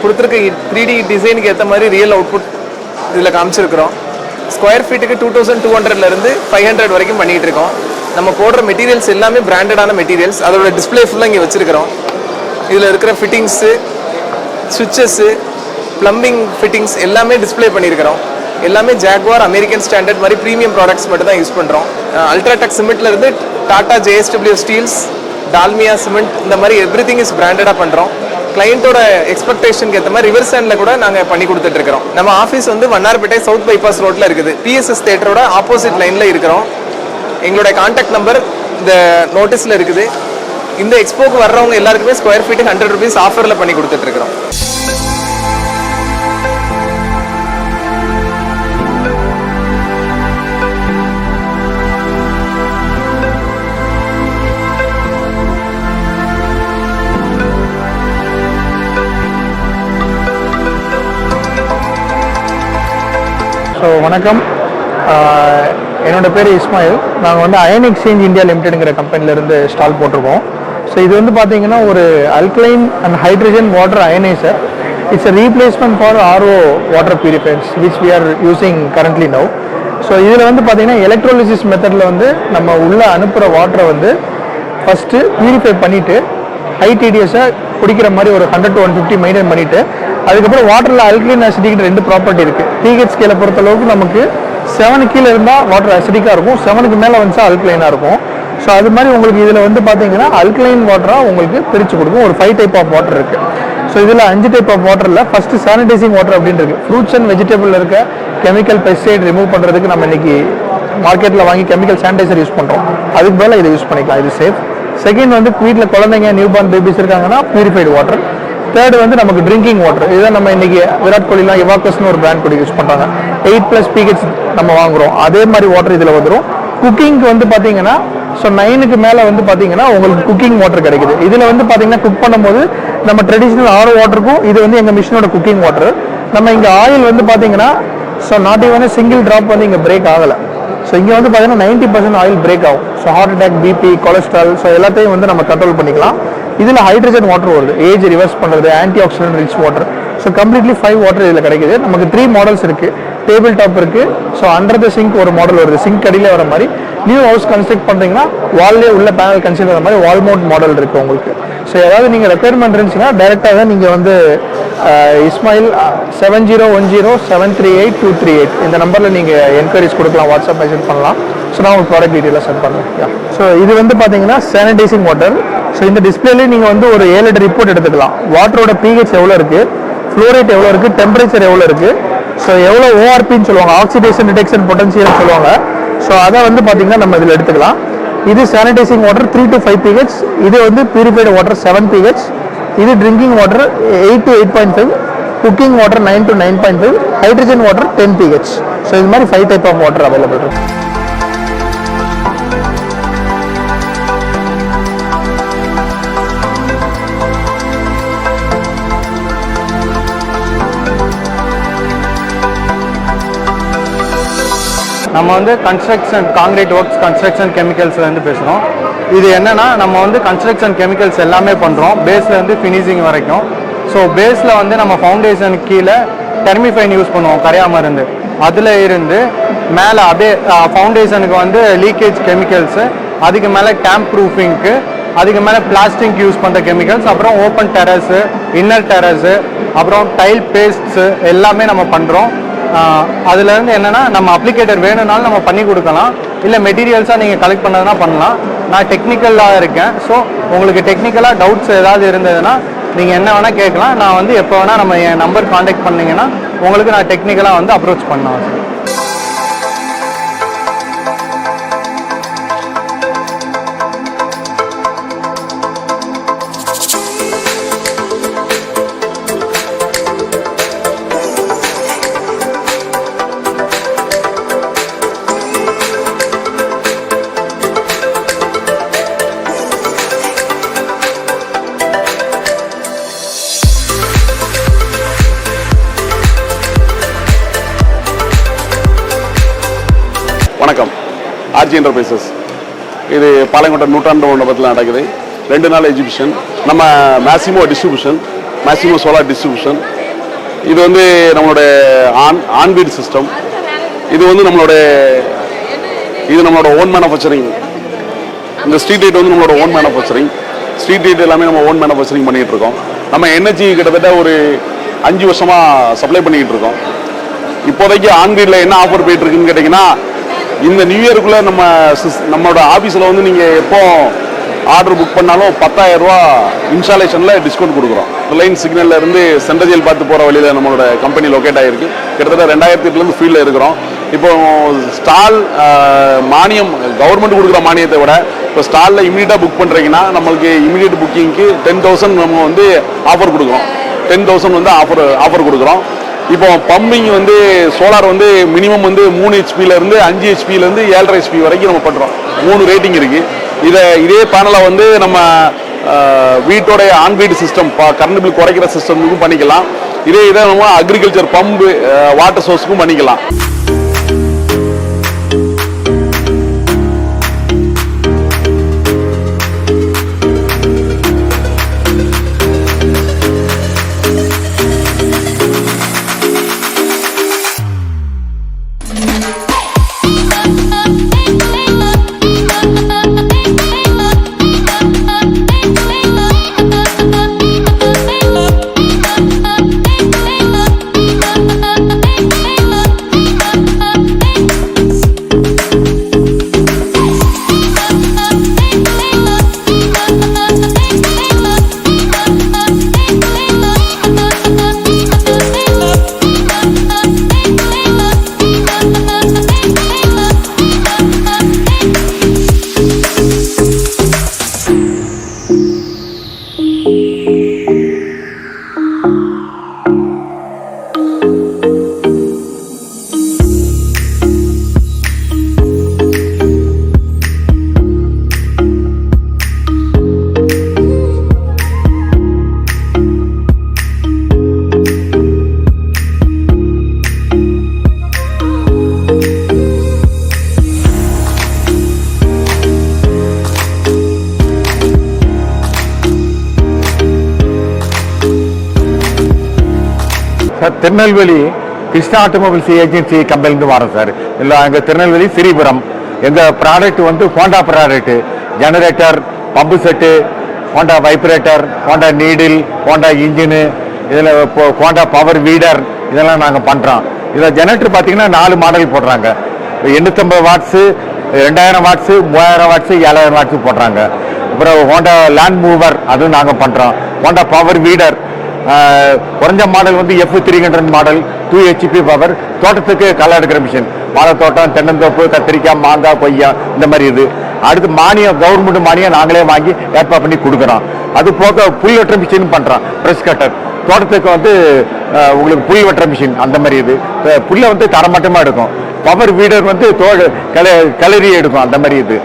கொடுத்துருக்க 3D டிசைனுக்கு ஏற்ற மாதிரி ரியல் அவுட்புட் இதில் காமிச்சிருக்கிறோம். ஸ்கொயர் ஃபீட்டுக்கு 2200 500 வரைக்கும் பண்ணிகிட்டு இருக்கோம். நம்ம போடுற மெட்டீரியல்ஸ் எல்லாமே பிராண்டடான மெட்டீரியல்ஸ். அதோட டிஸ்பிளே ஃபுல்லாக இங்கே வச்சுருக்கிறோம். இதில் இருக்கிற ஃபிட்டிங்ஸு, சுவிட்சஸ்ஸு, ப்ளம்பிங் ஃபிட்டிங்ஸ் எல்லாமே டிஸ்பிளே பண்ணியிருக்கிறோம். எல்லாமே ஜாக்வார் அமெரிக்கன் ஸ்டாண்டர்ட் மாதிரி ப்ரீமியம் ப்ராடக்ட்ஸ் மட்டும் தான் யூஸ் பண்ணுறோம். அல்ட்ராடெக் சிமெண்ட்லேருந்து Tata JSW steels, Dalmia cement, இந்த மாதிரி எவ்ரிதிங் இஸ் பிராண்டடாக பண்ணுறோம். கிளையண்ட்டோட எக்ஸ்பெக்டேஷனுக்கு ஏற்ற மாதிரி ரிவர்ஸ் ஹேண்டில் கூட நாங்கள் பண்ணி கொடுத்துட்ருக்கிறோம். நம்ம ஆஃபீஸ் வந்து வண்ணார்பேட்டை சவுத் பைபாஸ் ரோட்டில் இருக்குது. PSS தேட்டரோட ஆப்போசிட் லைனில் இருக்கிறோம். எங்களுடைய கான்டாக்ட் நம்பர் இந்த நோட்டீஸில் இருக்குது. இந்த எக்ஸ்போக்கு வர்றவங்க எல்லாருக்குமே ஸ்கொயர் ஃபீட்டுக்கு 100 rupees ஆஃபரில் பண்ணி கொடுத்துட்ருக்குறோம். ஸோ வணக்கம், என்னோட பேர் இஸ்மாயில். நாங்கள் வந்து அயன் எக்ஸ்சேஞ்ச் இந்தியா லிமிடெடுங்கிற கம்பெனிலேருந்து ஸ்டால் போட்டிருக்கோம். ஸோ இது வந்து பார்த்தீங்கன்னா ஒரு alkaline and hydrogen water ioniser. It's a replacement for RO water purifiers which we are using currently now. So இதில் வந்து பார்த்தீங்கன்னா எலக்ட்ரோலிசிஸ் மெத்தடில் வந்து நம்ம உள்ளே அனுப்புகிற வாட்டரை வந்து ஃபஸ்ட்டு பியூரிஃபை பண்ணிவிட்டு ஹை TDS-ஐ குடிக்கிற மாதிரி ஒரு 100 to 150 மெயின்டைன் பண்ணிவிட்டு அதுக்கப்புறம் வாட்டரில் அல்கலைன் அசிடிக் 2 ப்ராப்பர்ட்டி இருக்குது. pH ஸ்கேலை பொறுத்தளவுக்கு நமக்கு 7 கீழே இருந்தால் வாட்டர் அசிடிக்காக இருக்கும், 7க்கு மேலே வந்துச்சா அல்கலைனாக இருக்கும். ஸோ அது மாதிரி உங்களுக்கு இதில் வந்து பார்த்தீங்கன்னா அல்கலைன் வாட்டராக உங்களுக்கு பிரித்து கொடுக்கும். ஒரு 5 டைப் ஆஃப் வாட்டர் இருக்குது. ஸோ இதில் 5 டைப் ஆஃப் வாட்டரில் ஃபஸ்ட்டு சானிடைசிங் வாட்டர் அப்படின்னு இருக்குது. ஃப்ரூட்ஸ் அண்ட் வெஜிடபிள் இருக்க கெமிக்கல் பெஸ்டிசைட் ரிமூவ் பண்ணுறதுக்கு நம்ம இன்றைக்கி மார்க்கெட்டில் வாங்கி கெமிக்கல் சானிடைசர் யூஸ் பண்ணுறோம். அதுக்கு மேலே இதை யூஸ் பண்ணிக்கலாம், இது சேஃப். செகண்ட் வந்து வீட்டில் குழந்தைங்க நியூபார்ன் பேபிஸ் இருக்காங்கன்னா பியூரிஃபைடு வாட்டர். தேர்டு வந்து நமக்கு ட்ரிங்கிங் வாட்டர். இதுதான் நம்ம இன்றைக்கி விராட் கோலிலாம் எவாக்கஸ்னு ஒரு பிராண்ட் கூட யூஸ் பண்ணுறாங்க. 8+ pH நம்ம வாங்குகிறோம். அதே மாதிரி வாட்டர் இதில் வந்துடும். குக்கிங்க்கு வந்து பார்த்தீங்கன்னா ஸோ 9க்கு மேலே வந்து பார்த்தீங்கன்னா உங்களுக்கு குக்கிங் வாட்டர் கிடைக்குது. இதில் வந்து பார்த்தீங்கன்னா குக் பண்ணும்போது நம்ம ட்ரெடிஷ்னல் RO வாட்டருக்கும் இது வந்து எங்கள் மிஷினோட குக்கிங் வாட்டர். நம்ம இங்கே ஆயில் வந்து பார்த்தீங்கன்னா so not even single drop வந்து இங்கே பிரேக் ஆகலை. ஸோ இங்கே வந்து பார்த்தீங்கன்னா 90% ஆயில் பிரேக் ஆகும். So heart attack, BP, cholesterol, so எல்லாத்தையும் வந்து நம்ம கண்ட்ரோல் பண்ணிக்கலாம். இதில் ஹைட்ரஜன் வாட்டர் வருது, ஏஜ் ரிவர்ஸ் பண்ணுறது, antioxidant rich water. So completely 5 water இதில் கிடைக்குது. நமக்கு 3 மாடல்ஸ் இருக்குது. டேபிள் டாப் இருக்குது. ஸோ அண்டர் த சிங்க் ஒரு மாடல் வருது, சிங்க் அடியில் வர மாதிரி. நியூ ஹவுஸ் கன்ஸ்ட்ரக்ட் பண்ணுறீங்கன்னா வால்லே உள்ள பேனல் கன்சிடர் வர மாதிரி வால் மவுண்ட் மாடல் இருக்குது உங்களுக்கு. ஸோ ஏதாவது நீங்கள் ரெக்குயர்மெண்ட் இருந்துச்சுன்னா டைரெக்டாக தான் நீங்கள் வந்து இஸ்மாயில் 7010738238 இந்த நம்பரில் நீங்கள் என்கொயரிஸ் கொடுக்கலாம், வாட்ஸ்அப் மெசேஜ் பண்ணலாம். ஸோ நான் உங்களுக்கு ப்ராடக்ட் டீட்டெயிலாக சென்ட் பண்ணுறேன். ஸோ இது வந்து பார்த்தீங்கன்னா சானிடைசிங் வாட்டர். ஸோ இந்த டிஸ்பிளேலேயே நீங்கள் வந்து ஒரு 7 ரிப்போர்ட் எடுத்துக்கலாம். வாட்டரோட pH எவ்வளோ இருக்குது, ஃப்ளோரேட் எவ்வளோ இருக்குது, டெம்பரேச்சர் எவ்வளோ இருக்குது, ஸோ எவ்வளோ ORPன்னு சொல்லுவாங்க, ஆக்சிடேஷன் டிடெக்ஷன் பொட்டன்ஷியல்னு சொல்லுவாங்க. ஸோ அதை வந்து பார்த்தீங்கன்னா நம்ம இதில் எடுத்துக்கலாம். இது சானிடைசிங் வாட்டர் 3 to 5 pH. இது வந்து பியூரிஃபைடு வாட்டர் 7 pH. இது drinking water 8 to 8.5, cooking water 9 to 9.5, hydrogen water 10 pH. So இது மாதிரி 5 டைப் ஆஃப் வாட்டர் அவைலபிள் இருக்குது. நம்ம வந்து கன்ஸ்ட்ரக்ஷன் காங்கிரீட் ஒர்க்ஸ் கன்ஸ்ட்ரக்ஷன் கெமிக்கல்ஸ்லேருந்து பேசுகிறோம். இது என்னென்னா நம்ம வந்து கன்ஸ்ட்ரக்ஷன் கெமிக்கல்ஸ் எல்லாமே பண்ணுறோம், பேஸ்லேருந்து ஃபினிஷிங் வரைக்கும். ஸோ பேஸில் வந்து நம்ம ஃபவுண்டேஷனுக்கு கீழே டெர்மிஃபைன் யூஸ் பண்ணுவோம், கரையாமல் இருந்து. அதில் இருந்து மேலே அப்படியே ஃபவுண்டேஷனுக்கு வந்து லீக்கேஜ் கெமிக்கல்ஸு, அதுக்கு மேலே டேம்ப் ப்ரூஃபிங்க்கு, அதுக்கு மேலே பிளாஸ்டிக் யூஸ் பண்ணுற கெமிக்கல்ஸ், அப்புறம் ஓப்பன் டெரஸு, இன்னர் டெரஸு, அப்புறம் டைல் பேஸ்ட்ஸு எல்லாமே நம்ம பண்ணுறோம். அதுலேருந்து என்னென்னா நம்ம அப்ளிகேட்டர் வேணும்னாலும் நம்ம பண்ணி கொடுக்கலாம், இல்லை மெட்டீரியல்ஸாக நீங்கள் கலெக்ட் பண்ணதுனா பண்ணலாம். நான் டெக்னிக்கலாக இருக்கேன். ஸோ உங்களுக்கு டெக்னிக்கலாக டவுட்ஸ் ஏதாவது இருந்ததுன்னா நீங்கள் என்ன வேணால் கேட்கலாம். நான் வந்து எப்போ வேணால் நம்ம என் நம்பர் காண்டாக்ட் பண்ணிங்கன்னா உங்களுக்கு நான் டெக்னிக்கலாக வந்து அப்ரோச் பண்ணலாம். வணக்கம். ஆர்ஜி என்டர்பிரைசஸ் இது பாளையங்கோட்டை நூற்றாண்டு மண்டபத்தில் நடக்குது. 2 நாள் எக்ஸிபிஷன். நம்ம மேசிமோ டிஸ்ட்ரிபியூஷன், மேசிமோ சோலார் டிஸ்ட்ரிபியூஷன். இது வந்து நம்மளோட ஆன்வீட் சிஸ்டம். இது வந்து நம்மளோட ஓன் மேனுஃபேக்சரிங். இந்த ஸ்ட்ரீட் லைட் வந்து நம்மளோட ஓன் மேனுஃபேக்சரிங். ஸ்ட்ரீட் லைட் எல்லாமே நம்ம ஓன் மேனுஃபேக்சரிங் பண்ணிகிட்டு இருக்கோம். நம்ம எனர்ஜி கிட்டத்தட்ட ஒரு 5 வருஷமாக சப்ளை பண்ணிக்கிட்டு இருக்கோம். இப்போதைக்கு ஆன்வீடில் என்ன ஆஃபர் போயிட்டு இருக்குன்னு கேட்டிங்கன்னா, இந்த நியூ இயருக்குள்ளே நம்மளோட ஆஃபீஸில் வந்து நீங்கள் எப்போ ஆர்டர் புக் பண்ணாலும் 10,000 ரூபா இன்ஸ்டாலேஷனில் டிஸ்கவுண்ட் கொடுக்குறோம். ரிலையன்ஸ் சிக்னலில் இருந்து சென்ட்ரல் ஜெயில் பார்த்து போகிற வழியில் நம்மளோட கம்பெனி லொக்கேட் ஆகிருக்கு. கிட்டத்தட்ட 2008 ஃபீல்டில் இருக்கிறோம். இப்போ ஸ்டால் மானியம் கவர்மெண்ட் கொடுக்குற மானியத்தை விட இப்போ ஸ்டாலில் இமீடியட்டாக புக் பண்ணுறீங்கன்னா நம்மளுக்கு இமீடியட் புக்கிங்க்கு 10,000 நம்ம வந்து ஆஃபர் கொடுக்குறோம். 10,000 வந்து ஆஃபர் கொடுக்குறோம். இப்போ பம்பிங் வந்து சோலார் வந்து மினிமம் வந்து 3 ஹெச்பியிலேருந்து 5 ஹெச்பியிலேருந்து 7.5 ஹெச்பி வரைக்கும் நம்ம பண்ணுறோம். 3 ரேட்டிங் இருக்குது. இதே பேனலை வந்து நம்ம வீட்டோடைய ஆன்வீட் சிஸ்டம் கரண்ட் பில் குறைக்கிற சிஸ்டமுக்கும் பண்ணிக்கலாம். இதை நம்ம அக்ரிகல்ச்சர் பம்பு வாட்டர் சோர்ஸுக்கும் பண்ணிக்கலாம். Sir, Tirunelveli Krishna automobiles agency கம்பெனிலேருந்து வரோம் சார். இல்லை எங்கள் திருநெல்வேலி ஸ்ரீபுரம். எங்கள் ப்ராடக்ட் வந்து Honda product, generator, pump set, Honda vibrator, Honda needle, Honda engine, இதில் இப்போ ஹோண்டா பவர் வீடர் இதெல்லாம் நாங்கள் பண்ணுறோம். இதில் ஜெனரேட்டர் பார்த்தீங்கன்னா 4 மாடல் போடுறாங்க. 850 வாட்ஸு, 2000 வாட்ஸு, 3000 வாட்ஸு, 7000 வாட்ஸு போடுறாங்க. அப்புறம் ஹோண்டா லேண்ட் மூவர் அதுவும் நாங்கள் பண்ணுறோம். ஹோண்டா பவர் வீடர் குறைஞ்ச மாடல் வந்து F300 மாடல் 2 HP பவர். தோட்டத்துக்கு களை எடுக்கிற மிஷின், வாழை தோட்டம், தென்னந்தோப்பு, கத்திரிக்காய், மாங்காய், கொய்யா இந்த மாதிரி இது. அடுத்து மானியம், கவர்மெண்ட் மானியம் நாங்களே வாங்கி ஏற்பாடு பண்ணி கொடுக்குறோம். அது போக புல் வெட்டுற மிஷின் பண்ணுறோம். ப்ரெஷ் கட்டர் தோட்டத்துக்கு வந்து உங்களுக்கு புல் வெட்டுற மிஷின் அந்த மாதிரி இது. புல்லை வந்து தரமட்டமாக எடுக்கும். பவர் வீடர் வந்து கிளறி எடுக்கும் அந்த மாதிரி இது.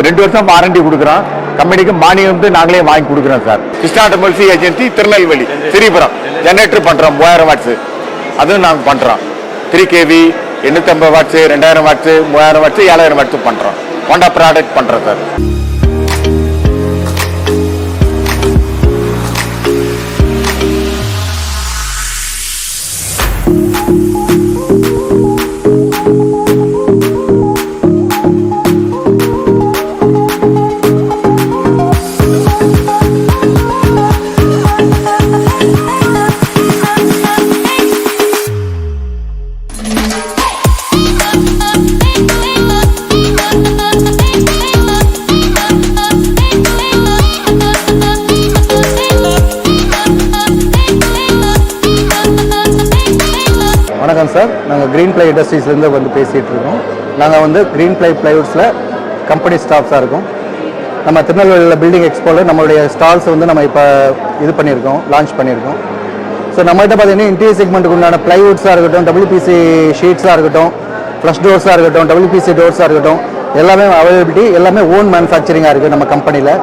2 வருஷம் வாரண்டி கொடுக்குறோம். கம்பெனிக்கு மானியம் வந்து நாங்களே வாங்கி கொடுக்குறோம் sir. Krishna automobiles agency Tirunelveli Sripuram. Generator பண்ணுறோம் 3000 வாட்ஸு, அதுவும் நாங்கள் பண்ணுறோம். 3 kV, 850 watts, 2000 watts, 3000 watts, 7000 watts பண்ணுறோம். ஹோண்டா ப்ராடக்ட் பண்ணுறோம் சார். வணக்கம் சார், நாங்கள் க்ரீன் ப்ளை இண்டஸ்ட்ரீஸ்லேருந்து வந்து பேசிகிட்டு இருக்கோம். நாங்கள் வந்து க்ரீன் ப்ளை ப்ளைவுட்ஸில் கம்பெனி ஸ்டாஃப்ஸாக இருக்கோம். நம்ம திருநெல்வேலியில் பில்டிங் எக்ஸ்போவில் நம்மளுடைய ஸ்டால்ஸ் வந்து நம்ம இப்போ இது பண்ணியிருக்கோம், லான்ச் பண்ணியிருக்கோம். ஸோ நம்மகிட்ட பார்த்தீங்கன்னா இன்டீரியர் செக்மெண்ட்டுக்கு உண்டான ப்ளைவுட்ஸாக இருக்கட்டும், WPC ஷீட்ஸாக இருக்கட்டும், ஃப்ளஷ் டோர்ஸாக இருக்கட்டும், WPC டோர்ஸாக இருக்கட்டும், எல்லாமே அவைலபிலிட்டி, எல்லாமே ஓன் மேனுஃபேக்சரிங்காக இருக்குது நம்ம கம்பெனியில்.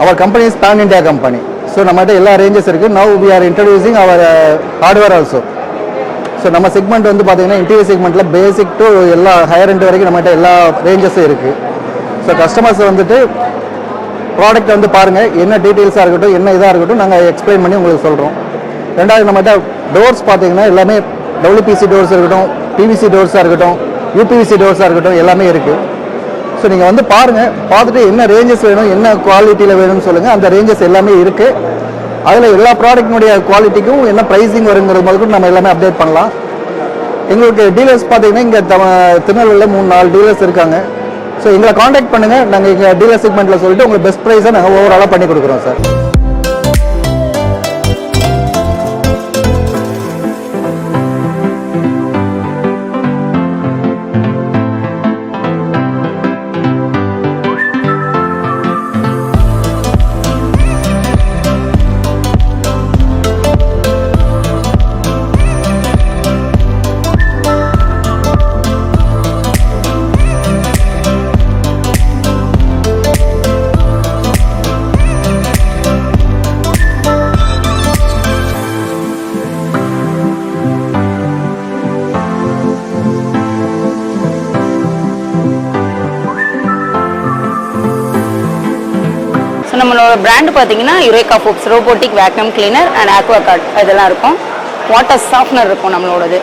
Our company is pan India company. So நம்மகிட்ட எல்லா ரேஞ்சஸ் இருக்குது. Now we are introducing our hardware also. So so நம்ம செக்மெண்ட் வந்து பார்த்தீங்கன்னா இன்டீரியர் செக்மெண்ட்டில் பேசிக் டு எல்லா ஹையர் எண்ட் வரைக்கும் நம்மகிட்ட எல்லா ரேஞ்சஸும் இருக்குது. ஸோ கஸ்டமர்ஸ் வந்துட்டு ப்ராடக்ட் வந்து பாருங்கள், என்ன டீட்டெயில்ஸாக இருக்கட்டும், என்ன இதாக இருக்கட்டும், நாங்கள் எக்ஸ்பிளைன் பண்ணி உங்களுக்கு சொல்கிறோம். ரெண்டாவது நம்மகிட்ட டோர்ஸ் பார்த்தீங்கன்னா எல்லாமே டபிள்யூபிசி டோர்ஸ் இருக்கட்டும், பிவிசி டோர்ஸாக இருக்கட்டும், யூபிவிசி டோர்ஸாக இருக்கட்டும், எல்லாமே இருக்குது. ஸோ நீங்கள் வந்து பாருங்கள், பார்த்துட்டு என்ன ரேஞ்சஸ் வேணும், என்ன குவாலிட்டியில் வேணும்னு சொல்லுங்கள். அந்த ரேஞ்சஸ் எல்லாமே இருக்குது. அதில் எல்லா ப்ராடக்டினுடைய குவாலிட்டிக்கும் என்ன ப்ரைஸிங் வருங்கிறது முதல்ல நம்ம எல்லாமே அப்டேட் பண்ணலாம். எங்களுக்கு டீலர்ஸ் பார்த்தீங்கன்னா இங்கே திருநெல்வேலியில் 3-4 டீலர்ஸ் இருக்காங்க. ஸோ எங்களை காண்டாக்ட் பண்ணுங்கள், நாங்கள் எங்கள் டீலர் செக்மெண்ட்டில் சொல்லிட்டு உங்களுக்கு பெஸ்ட் ப்ரைஸை நாங்கள் ஓவராலாக பண்ணி கொடுக்குறோம் சார். நம்மளோட பிராண்ட் பார்த்தீங்கன்னா eureka ஃபோப்ஸ் robotic vacuum cleaner and aqua card இதெல்லாம் இருக்கும். வாட்டர் சாஃப்ட்னர் இருக்கும் நம்மளோடது.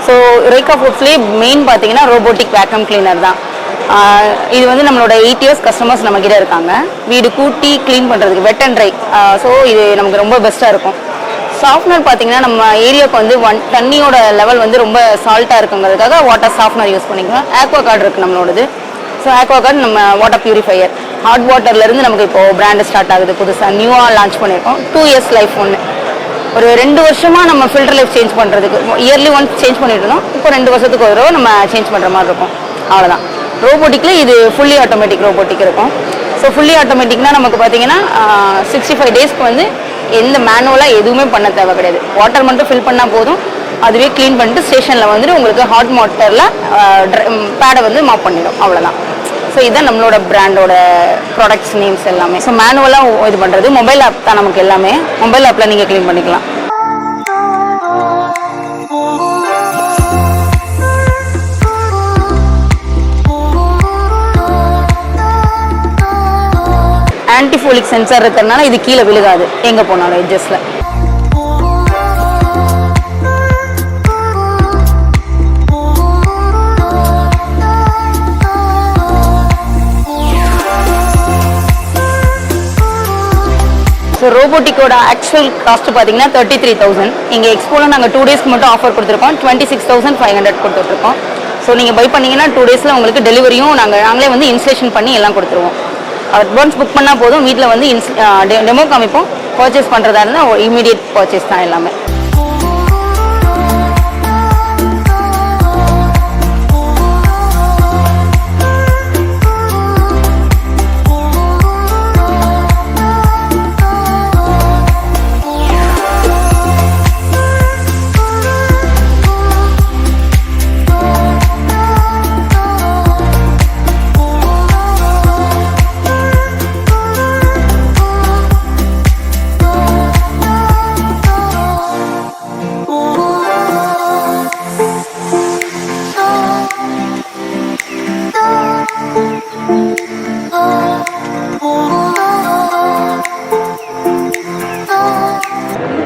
ஸோ யுரேகா ஃபோப்ஸ்லேயே மெயின் பார்த்தீங்கன்னா ரோபோட்டிக் வேக்யூம் கிளீனர் தான். இது வந்து நம்மளோட 8 இயர்ஸ் கஸ்டமர்ஸ் நம்மக்கிட்ட இருக்காங்க. வீடு கூட்டி க்ளீன் பண்ணுறதுக்கு வெட் அண்ட் ட்ரை. ஸோ இது நமக்கு ரொம்ப பெஸ்ட்டாக இருக்கும். சாஃப்ட்னர் பார்த்தீங்கன்னா நம்ம ஏரியாவுக்கு வந்து தண்ணியோட லெவல் வந்து ரொம்ப சால்ட்டாக இருக்குங்கிறதுக்காக வாட்டர் சாஃப்ட்னர் யூஸ் பண்ணிக்கலாம். ஆக்வா கார்டு இருக்குது நம்மளோடது. ஸோ ஆக்வா கார்டு நம்ம வாட்டர் பியூரிஃபையர் ஹாட் வாட்டர்லேருந்து நமக்கு இப்போது பிராண்டு ஸ்டார்ட் ஆகுது. புதுசாக நியூவாக லான்ச் பண்ணியிருக்கோம். 2 இயர்ஸ் லைஃப் ஒன்று. ஒரு 2 வருஷமாக நம்ம ஃபில்டர் லைஃப் சேஞ்ச் பண்ணுறதுக்கு இயர்லி ஒன்ஸ் சேஞ்ச் பண்ணிட்டு இருந்தோம். இப்போ 2 வருஷத்துக்கு ஒரு தடவை நம்ம சேஞ்ச் பண்ணுற மாதிரி இருக்கும். அவ்வளோதான். ரோபோட்டிக்கில் இது ஃபுல்லி ஆட்டோமேட்டிக் ரோபோட்டிக் இருக்கும். ஸோ ஃபுல்லி ஆட்டோமேட்டிக்னா நமக்கு பார்த்தீங்கன்னா 65 டேஸ்க்கு வந்து எந்த மேனுவலாக எதுவுமே பண்ண தேவை கிடையாது. வாட்டர் மட்டும் ஃபில் பண்ணால் போதும். அதுவே க்ளீன் பண்ணிட்டு ஸ்டேஷனில் வந்துட்டு உங்களுக்கு ஹாட் வாட்டரில் பேடை வந்து மாப் பண்ணிடும். அவ்வளோதான். ஸோ இதுதான் நம்மளோட பிராண்டோட ப்ராடக்ட்ஸ் நேம்ஸ் எல்லாமே. ஸோ மேனுவலாக இது பண்ணுறது மொபைல் ஆப் தான் நமக்கு எல்லாமே. மொபைல் ஆப்பில் நீங்கள் க்ளீன் பண்ணிக்கலாம். ஆன்டிஃபோலிக் சென்சார் இருக்கிறதுனால இது கீழே விழுகாது எங்கே போனாலும் எட்ஜஸில். ஸோ ரோபோட்டிக்கோட ஆக்சுவல் காஸ்ட் பார்த்தீங்கன்னா 33,000. இங்கே எக்ஸ்போவில் நாங்கள் 2 டேஸ்க்கு மட்டும் ஆஃபர் கொடுத்துருக்கோம். 26,500 கொடுத்துட்ருக்கோம். ஸோ நீங்கள் பை பண்ணிங்கன்னா 2 டேஸில் உங்களுக்கு டெலிவரியும் நாங்களே வந்து இன்ஸ்டலேஷன் பண்ணி எல்லாம் கொடுத்துருவோம். அட்வான்ஸ் புக் பண்ணால் போதும். வீட்டில் வந்து டெமோ காமிப்போம். பர்ச்சேஸ் பண்ணுறதா இருந்தால் இமீடியட் பர்ச்சேஸ் தான் எல்லாமே.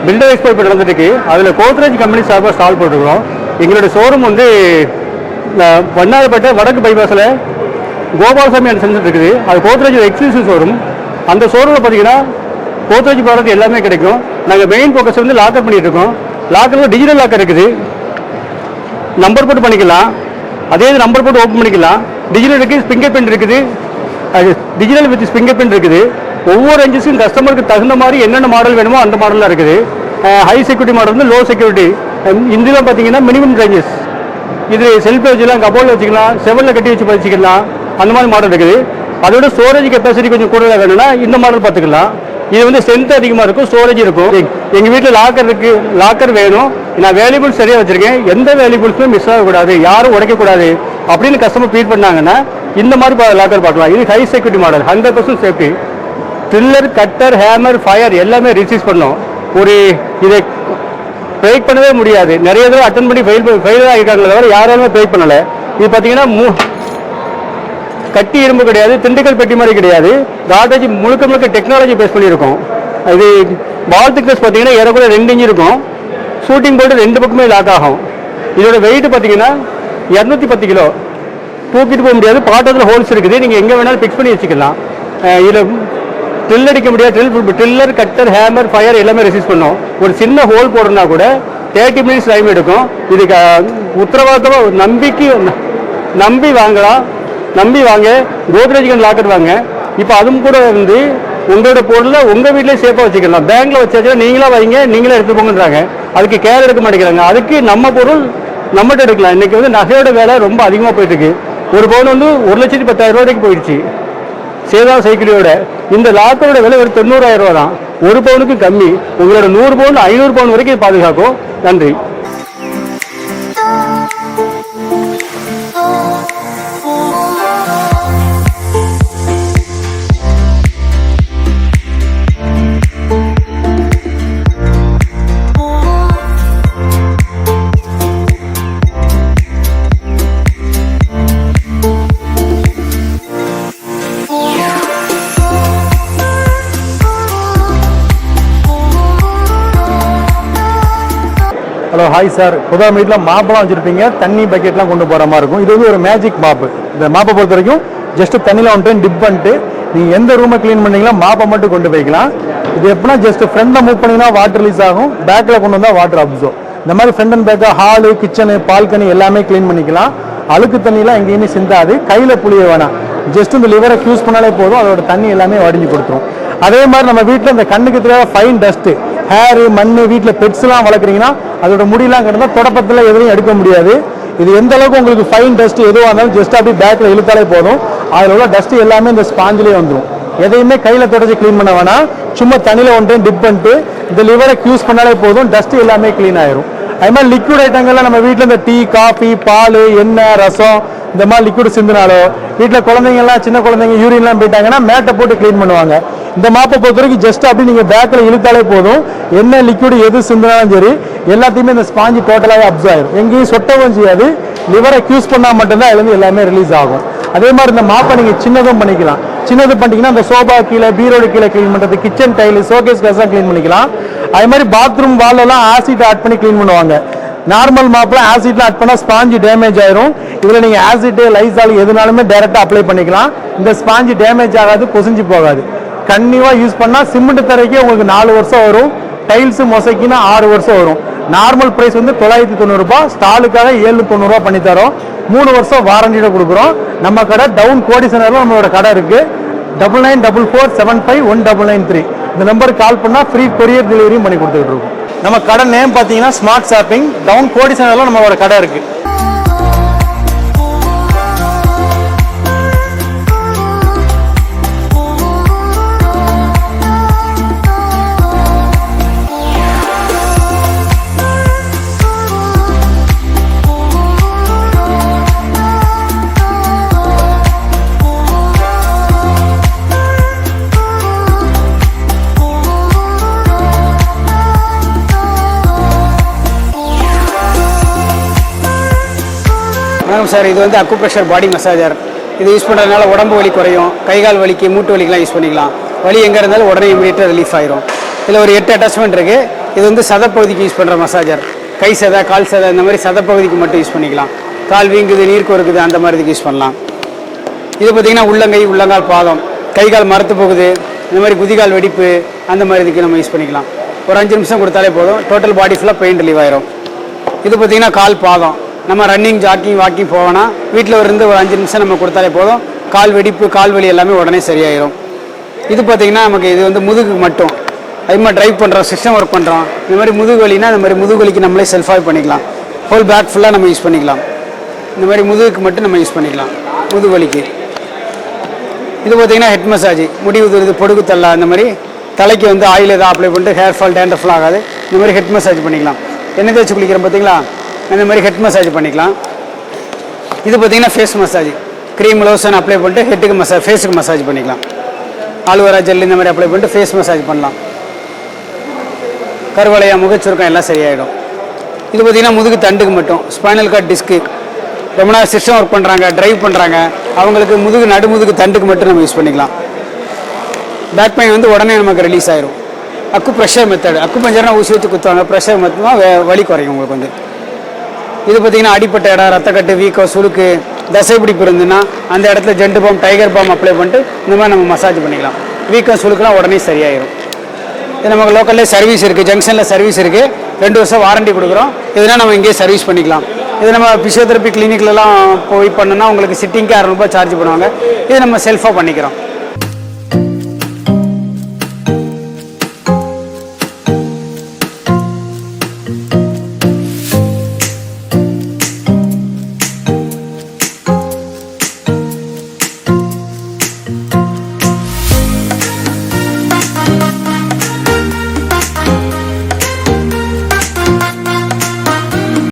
பில்டர் எக்ஸ்போ இப்போ நடந்துருக்கு. அதில் கோத்ரேஜ் கம்பெனி சார்பாக ஸ்டால் போட்டுருக்கோம். எங்களுடைய ஷோரூம் வந்து வண்ணாரப்பேட்டை வடக்கு பைபாஸில் கோபாலசாமி அந்த சென்டர் இருக்குது. அது கோத்ரேஜ் எக்ஸ்க்ளூசிவ் ஷோரூம். அந்த ஷோரூமில் பார்த்தீங்கன்னா கோத்ரேஜ் ப்ராடக்ட் எல்லாமே கிடைக்கும். நாங்கள் மெயின் ஃபோக்கஸ் வந்து லாக்கர் பண்ணிகிட்டு இருக்கோம். லாக்கரில் டிஜிட்டல் லாக்கர் இருக்குது. நம்பர் போட்டு பண்ணிக்கலாம். அதே இது நம்பர் போட்டு ஓப்பன் பண்ணிக்கலாம். டிஜிட்டல் இருக்குது, ஃபிங்கர் பிரிண்ட் இருக்குது. அது டிஜிட்டல் வித் ஃபிங்கர் பிரிண்ட் இருக்குது. ஒவ்வொரு ரேஞ்சஸும் கஸ்டமருக்கு தகுந்த மாதிரி என்னென்ன மாடல் வேணுமோ அந்த மாடலாக இருக்குது. ஹை செக்யூரிட்டி மாடல் வந்து லோ செக்யூரிட்டி. இதில் பார்த்தீங்கன்னா மினிமம் ரேஞ்சஸ். இது செல்ஃபி வச்சுக்கலாம், கபோர்டில் வச்சுக்கலாம், செவலில் கட்டி வச்சு வச்சுக்கலாம். அந்த மாதிரி மாடல் இருக்குது. அதோட ஸ்டோரேஜ் கெப்பாசிட்டி கொஞ்சம் கூடுதலாக வேணும்னா இந்த மாடல் பார்த்துக்கலாம். இது வந்து ஸ்ட்ரென்த் அதிகமாக இருக்கும், ஸ்டோரேஜ் இருக்கும். எங்கள் வீட்டில் லாக்கர் இருக்குது, லாக்கர் வேணும், நான் வேல்யூபிள்ஸ் சரியாக வச்சுருக்கேன், எந்த வேல்யூபிள்ஸுமே மிஸ் ஆகக்கூடாது, யாரும் உடைக்கக்கூடாது அப்படின்னு கஸ்டமர் ஃபீல் பண்ணாங்கன்னா இந்த மாதிரி லாக்கர் பார்க்கலாம். இது high security model, 100% safety. Driller, cutter, hammer, fire எல்லாமே ரிசீவ் பண்ணோம். ஒரு இதை பிரேக் பண்ணவே முடியாது. நிறைய தடவை அட்டன் பண்ணி ஃபெயில் ஆகிருக்காங்களே தவிர யாராலுமே பிரேக் பண்ணலை. இது பார்த்தீங்கன்னா கட்டி இரும்பு கிடையாது, திண்டுக்கல் பெட்டி மாதிரி கிடையாது. காட்ரேஜ் முழுக்க முழுக்க டெக்னாலஜி பேஸ் பண்ணியிருக்கோம். இது பால் திக்னஸ் பார்த்தீங்கன்னா ஏறக்குறைய 2 இன்ச் இருக்கும். ஷூட்டிங் போட்டு 2 பக்கமே லாக் ஆகும். இதோட வெயிட் பார்த்தீங்கன்னா 210 கிலோ. தூக்கிட்டு போக முடியாது, பாட்டத்தில் ஹோல்ஸ் இருக்குது, நீங்கள் எங்கே வேணாலும் ஃபிக்ஸ் பண்ணி வச்சுக்கலாம். இதில் ட்ரில் அடிக்க முடியாது. ட்ரில்லர், கட்டர், ஹேமர், ஃபயர் எல்லாமே ரெசிஸ்ட் பண்ணும். ஒரு சின்ன ஹோல் போடுறதுனா கூட 30 மினிட்ஸ் டைம் எடுக்கும். இதுக்கு உத்தரவாதமாக நம்பி வாங்கலாம். நம்பி வாங்க. கோத்ரேஜ் லாக்கர் வாங்க. இப்போ அதுவும் கூட வந்து உங்களோட பொருளை உங்கள் வீட்டிலே சேஃபாக வச்சுக்கலாம். பேங்க்கில் வச்சாச்சுன்னா நீங்களா வைங்க, நீங்களே எடுத்து போங்கன்றாங்க. அதுக்கு கேர் எடுக்க மாட்டேங்கிறாங்க. அதுக்கு நம்ம பொருள் நம்மகிட்ட எடுக்கலாம். இன்றைக்கி வந்து நகையோட வேலை ரொம்ப அதிகமாக போயிட்டுருக்கு. ஒரு பவுன் வந்து 1,10,000 ரூபாய்க்கு போயிடுச்சு சேதா சைக்கிளோட. இந்த லாக்கரோட விலை ஒரு 90,000 ரூபா தான். ஒரு பவுனுக்கு கம்மி. உங்களோட 100 பவுன் 500 பவுன் வரைக்கும் பாதுகாக்கும். நன்றி. Hello, hi sir. புதா மீட்டில் மாப்பெல்லாம் வச்சுருப்பீங்க, தண்ணி பக்கெட்லாம் கொண்டு போகிற மாதிரி இருக்கும். இது வந்து ஒரு மேஜிக் மாப்பு. இந்த மாப்பை பொறுத்த வரைக்கும் ஜஸ்ட்டு தண்ணியில் ஒன் டைம் டிப் பண்ணிட்டு நீங்கள் எந்த ரூமை க்ளீன் பண்ணிங்களா மாப்பை மட்டும் கொண்டு போய்க்கலாம். இது எப்படின்னா ஜஸ்ட் ஃப்ரண்டில் மூவ் பண்ணிங்கன்னா வாட்டர் ரிலீஸ் ஆகும், பேக்கில் கொண்டு வந்தால் வாட்டர் அப்சர்வ். இந்த மாதிரி ஃப்ரண்ட் அண்ட் பேக்காக ஹாலு, கிச்சனு, பால்கனி எல்லாமே க்ளீன் பண்ணிக்கலாம். அழுக்கு தண்ணியெலாம் எங்கேயுமே சிந்தாது. கையில் புளிய வேணாம், ஜஸ்ட் இந்த லிவரை யூஸ் பண்ணாலே போதும், அதோட தண்ணி எல்லாமே வடிஞ்சு கொடுத்துரும். அதே மாதிரி நம்ம வீட்டில் இந்த கண்ணுக்கு தெரியாத ஃபைன் டஸ்ட்டு, ஹேரு, மண், வீட்டில் பெட்ஸ்லாம் வளர்க்குறீங்கன்னா அதோட முடியெல்லாம் கிடந்தால் தொடப்பத்தில் எதுவும் எடுக்க முடியாது. இது எந்த அளவுக்கு உங்களுக்கு ஃபைன் டஸ்ட் எதுவாக இருந்தாலும் ஜஸ்ட் அப்படி பேக்கில் இழுத்தாலே போதும். அதில் உள்ள டஸ்ட்டு எல்லாமே இந்த ஸ்பாஞ்சிலே வந்துடும். எதையுமே கையில் தொடச்சி க்ளீன் பண்ண வேணாம். சும்மா தண்ணியில் ஒன் டைம் டிப் பண்ணிட்டு இந்த லிவரை யூஸ் பண்ணாலே போதும், டஸ்ட்டு எல்லாமே க்ளீன் ஆயிரும். அது மாதிரி லிக்விட் ஐட்டங்கள்லாம் நம்ம வீட்டில் இந்த டீ, காஃபி, பால், எண்ணெய், ரசம் இந்த மாதிரி லிக்விட் சிந்தினாலோ, வீட்டில் குழந்தைங்கலாம் சின்ன குழந்தைங்க யூரின்லாம் போயிட்டாங்கன்னா மேட்டை போட்டு க்ளீன் பண்ணுவாங்க. இந்த மாப்பை பொறுத்த வரைக்கும் ஜஸ்ட் அப்படி நீங்கள் பேக்கில் இழுத்தாலே போதும், என்ன லிக்விட் எது சிந்தினாலும் சரி எல்லாத்தையுமே இந்த ஸ்பாஞ்சு டோட்டலாகவே அப்சர்வ் ஆயிடும். எங்கேயும் சொட்டவும் செய்யாது. லிவரை யூஸ் பண்ணால் மட்டும்தான் அதுலேருந்து எல்லாமே ரிலீஸ் ஆகும். அதே மாதிரி இந்த மாப்பை நீங்கள் சின்னதும் பண்ணிக்கலாம். சின்னது பண்ணிட்டீங்கன்னா இந்த சோபா கீழே, பீரோடு கீழே க்ளீன் பண்ணுறது, கிச்சன் டைலு, ஷோகேஸ் கிளாஸ்லாம் க்ளீன் பண்ணிக்கலாம். அதே மாதிரி பாத்ரூம் வாலெல்லாம் ஆசிட் ஆட் பண்ணி க்ளீன் பண்ணுவாங்க. நார்மல் மாப்பில் ஆசிட்லாம் ஆட் பண்ணால் ஸ்பாஞ்சு டேமேஜ் ஆயிரும். இதில் நீங்கள் ஆசிட்டு, லைசால் எதுனாலுமே டைரெக்டாக அப்ளை பண்ணிக்கலாம். இந்த ஸ்பாஞ்சு டேமேஜ் ஆகாது, பொசிஞ்சு போகாது. கன்னியூவாக யூஸ் பண்ணால் சிமெண்ட் தரைக்கே உங்களுக்கு 4 வருஷம் வரும். டைல்ஸு மொசைக்குன்னா 6 வருஷம் வரும். நார்மல் ப்ரைஸ் வந்து 990 ரூபாய், ஸ்டாலுக்காக 790 ரூபா பண்ணி தரோம். 3 வருஷம் வாரண்டியோட கொடுக்குறோம். நம்ம கடை டவுன் கோடிசனரில் நம்மளோட கடை இருக்குது. 9944751993 இந்த நம்பருக்கு கால் பண்ணால் ஃப்ரீ கொரியர் டெலிவரியும் பண்ணி கொடுத்துக்கிட்டு இருக்கோம். நம்ம கடை நேம் பார்த்தீங்கன்னா ஸ்மார்ட் ஷாப்பிங், டவுன் கோடிசனரில் நம்மளோட கடை இருக்குது. வணக்கம் சார். இது வந்து அக்குப்ரெஷர் பாடி மசாஜர். இது யூஸ் பண்ணுறதுனால உடம்பு வலி குறையும், கை கால் வலிக்கு, மூட்டு வலிக்கெலாம் யூஸ் பண்ணிக்கலாம். வலி எங்கே இருந்தாலும் உடனே இமீடியட்டாக ரிலீஃப் ஆயிரும். இதில் ஒரு 8 அட்டாச்மெண்ட் இருக்குது. இது வந்து சதப்பகுதிக்கு யூஸ் பண்ணுற மசாஜர். கை சதை, கால் சதை இந்த மாதிரி சதப்பகுதிக்கு மட்டும் யூஸ் பண்ணிக்கலாம். கால் வீங்குது, நீர் கோருக்குது, அந்த மாதிரி இதுக்கு யூஸ் பண்ணலாம். இது பார்த்திங்கன்னா உள்ளங்கை, உள்ளங்கால், பாதம், கை கால் மரத்து போகுது, இந்த மாதிரி குதிகால் வெடிப்பு, அந்த மாதிரி இதுக்கு நம்ம யூஸ் பண்ணிக்கலாம். ஒரு 5 நிமிஷம் கொடுத்தாலே போதும், டோட்டல் பாடி ஃபுல்லாக பெயின் ரிலீவ் ஆயிரும். இது பார்த்திங்கன்னா கால், பாதம். நம்ம ரன்னிங், ஜாக்கிங், வாக்கிங் போவோன்னா வீட்டில் இருந்து ஒரு 5 நிமிஷம் நம்ம கொடுத்தாலே போதும், கால் வெடிப்பு, கால் வலி எல்லாமே உடனே சரியாயிரும். இது பார்த்திங்கன்னா நமக்கு இது வந்து முதுகு மட்டும். அது மாதிரி ட்ரைவ் பண்ணுறோம், சிஸ்டம் ஒர்க் பண்ணுறோம், இந்த மாதிரி முதுகு வலினா இந்த மாதிரி முதுகு வலிக்கு நம்மளே செல்ஃபாக பண்ணிக்கலாம். ஹோல் பேக் ஃபுல்லாக நம்ம யூஸ் பண்ணிக்கலாம். இந்த மாதிரி முதுகுக்கு மட்டும் நம்ம யூஸ் பண்ணிக்கலாம் முதுகு வலிக்கு. இது பார்த்திங்கன்னா ஹெட் மசாஜ், முடி உதிருது, பொடுகு தள்ளா, இந்த மாதிரி தலைக்கு வந்து ஆயில் எதாவது அப்ளை பண்ணிட்டு ஹேர் ஃபால், டேண்ட்ரஃப்லாம் ஆகாது. இந்த மாதிரி ஹெட் மசாஜ் பண்ணிக்கலாம். எண்ணெய் தேய்ச்சி குளிக்கிறோம் பார்த்தீங்களா, இந்த மாதிரி ஹெட் மசாஜ் பண்ணிக்கலாம். இது பார்த்திங்கன்னா face massage, cream, lotion apply பண்ணிட்டு ஹெட்டுக்கு மசாஜ், ஃபேஸுக்கு மசாஜ் பண்ணிக்கலாம். ஆலுவேரா ஜெல் இந்த மாதிரி அப்ளை பண்ணிட்டு ஃபேஸ் மசாஜ் பண்ணலாம். கருவளையா, முகச்சுருக்கம் எல்லாம் சரியாயிடும். இது பார்த்திங்கன்னா முதுகு தண்டுக்கு மட்டும் ஸ்பைனல் கார்ட் டிஸ்க்கு, ரொம்ப நேரம் சிஸ்டம் ஒர்க் பண்ணுறாங்க, டிரைவ் பண்ணுறாங்க, அவங்களுக்கு முதுகு நடுமுதுகு தண்டுக்கு மட்டும் நம்ம யூஸ் பண்ணிக்கலாம். பேக் பெயின் வந்து உடனே நமக்கு ரிலீஸ் ஆயிரும். அக்கு ப்ரெஷர் மெத்தட், அக்கு பஞ்சர்னா ஊசி வச்சு குத்துவாங்க, ப்ரெஷர் மெத்தட்னா வலி குறையும் உங்களுக்கு வந்து. இது பார்த்திங்கன்னா அடிப்பட்ட இடம், ரத்தக்கட்டு, வீக்கம், சுளுக்கு, தசை பிடிப்பு இருந்துன்னா அந்த இடத்துல ஜென்ட் பாம், டைகர் பாம் அப்ளை பண்ணிட்டு இந்த மாதிரி நம்ம மசாஜ் பண்ணிக்கலாம். வீக்கம், சுளுக்குலாம் உடனே சரியாயிடும். இது நமக்கு லோக்கல்லே சர்வீஸ் இருக்குது, ஜங்ஷனில் சர்வீஸ் இருக்குது, 2 வருஷம் வாரண்டி கொடுக்குறோம். இதெல்லாம் நம்ம இங்கேயே சர்வீஸ் பண்ணிக்கலாம். இது நம்ம ஃபிசியோதெரப்பி கிளினிக்லலாம் போய் பண்ணோன்னா உங்களுக்கு சிட்டிங்க்கு 600 ரூபாய் சார்ஜ் பண்ணுவாங்க. இது நம்ம செல்ஃபாக பண்ணிக்கிறோம்.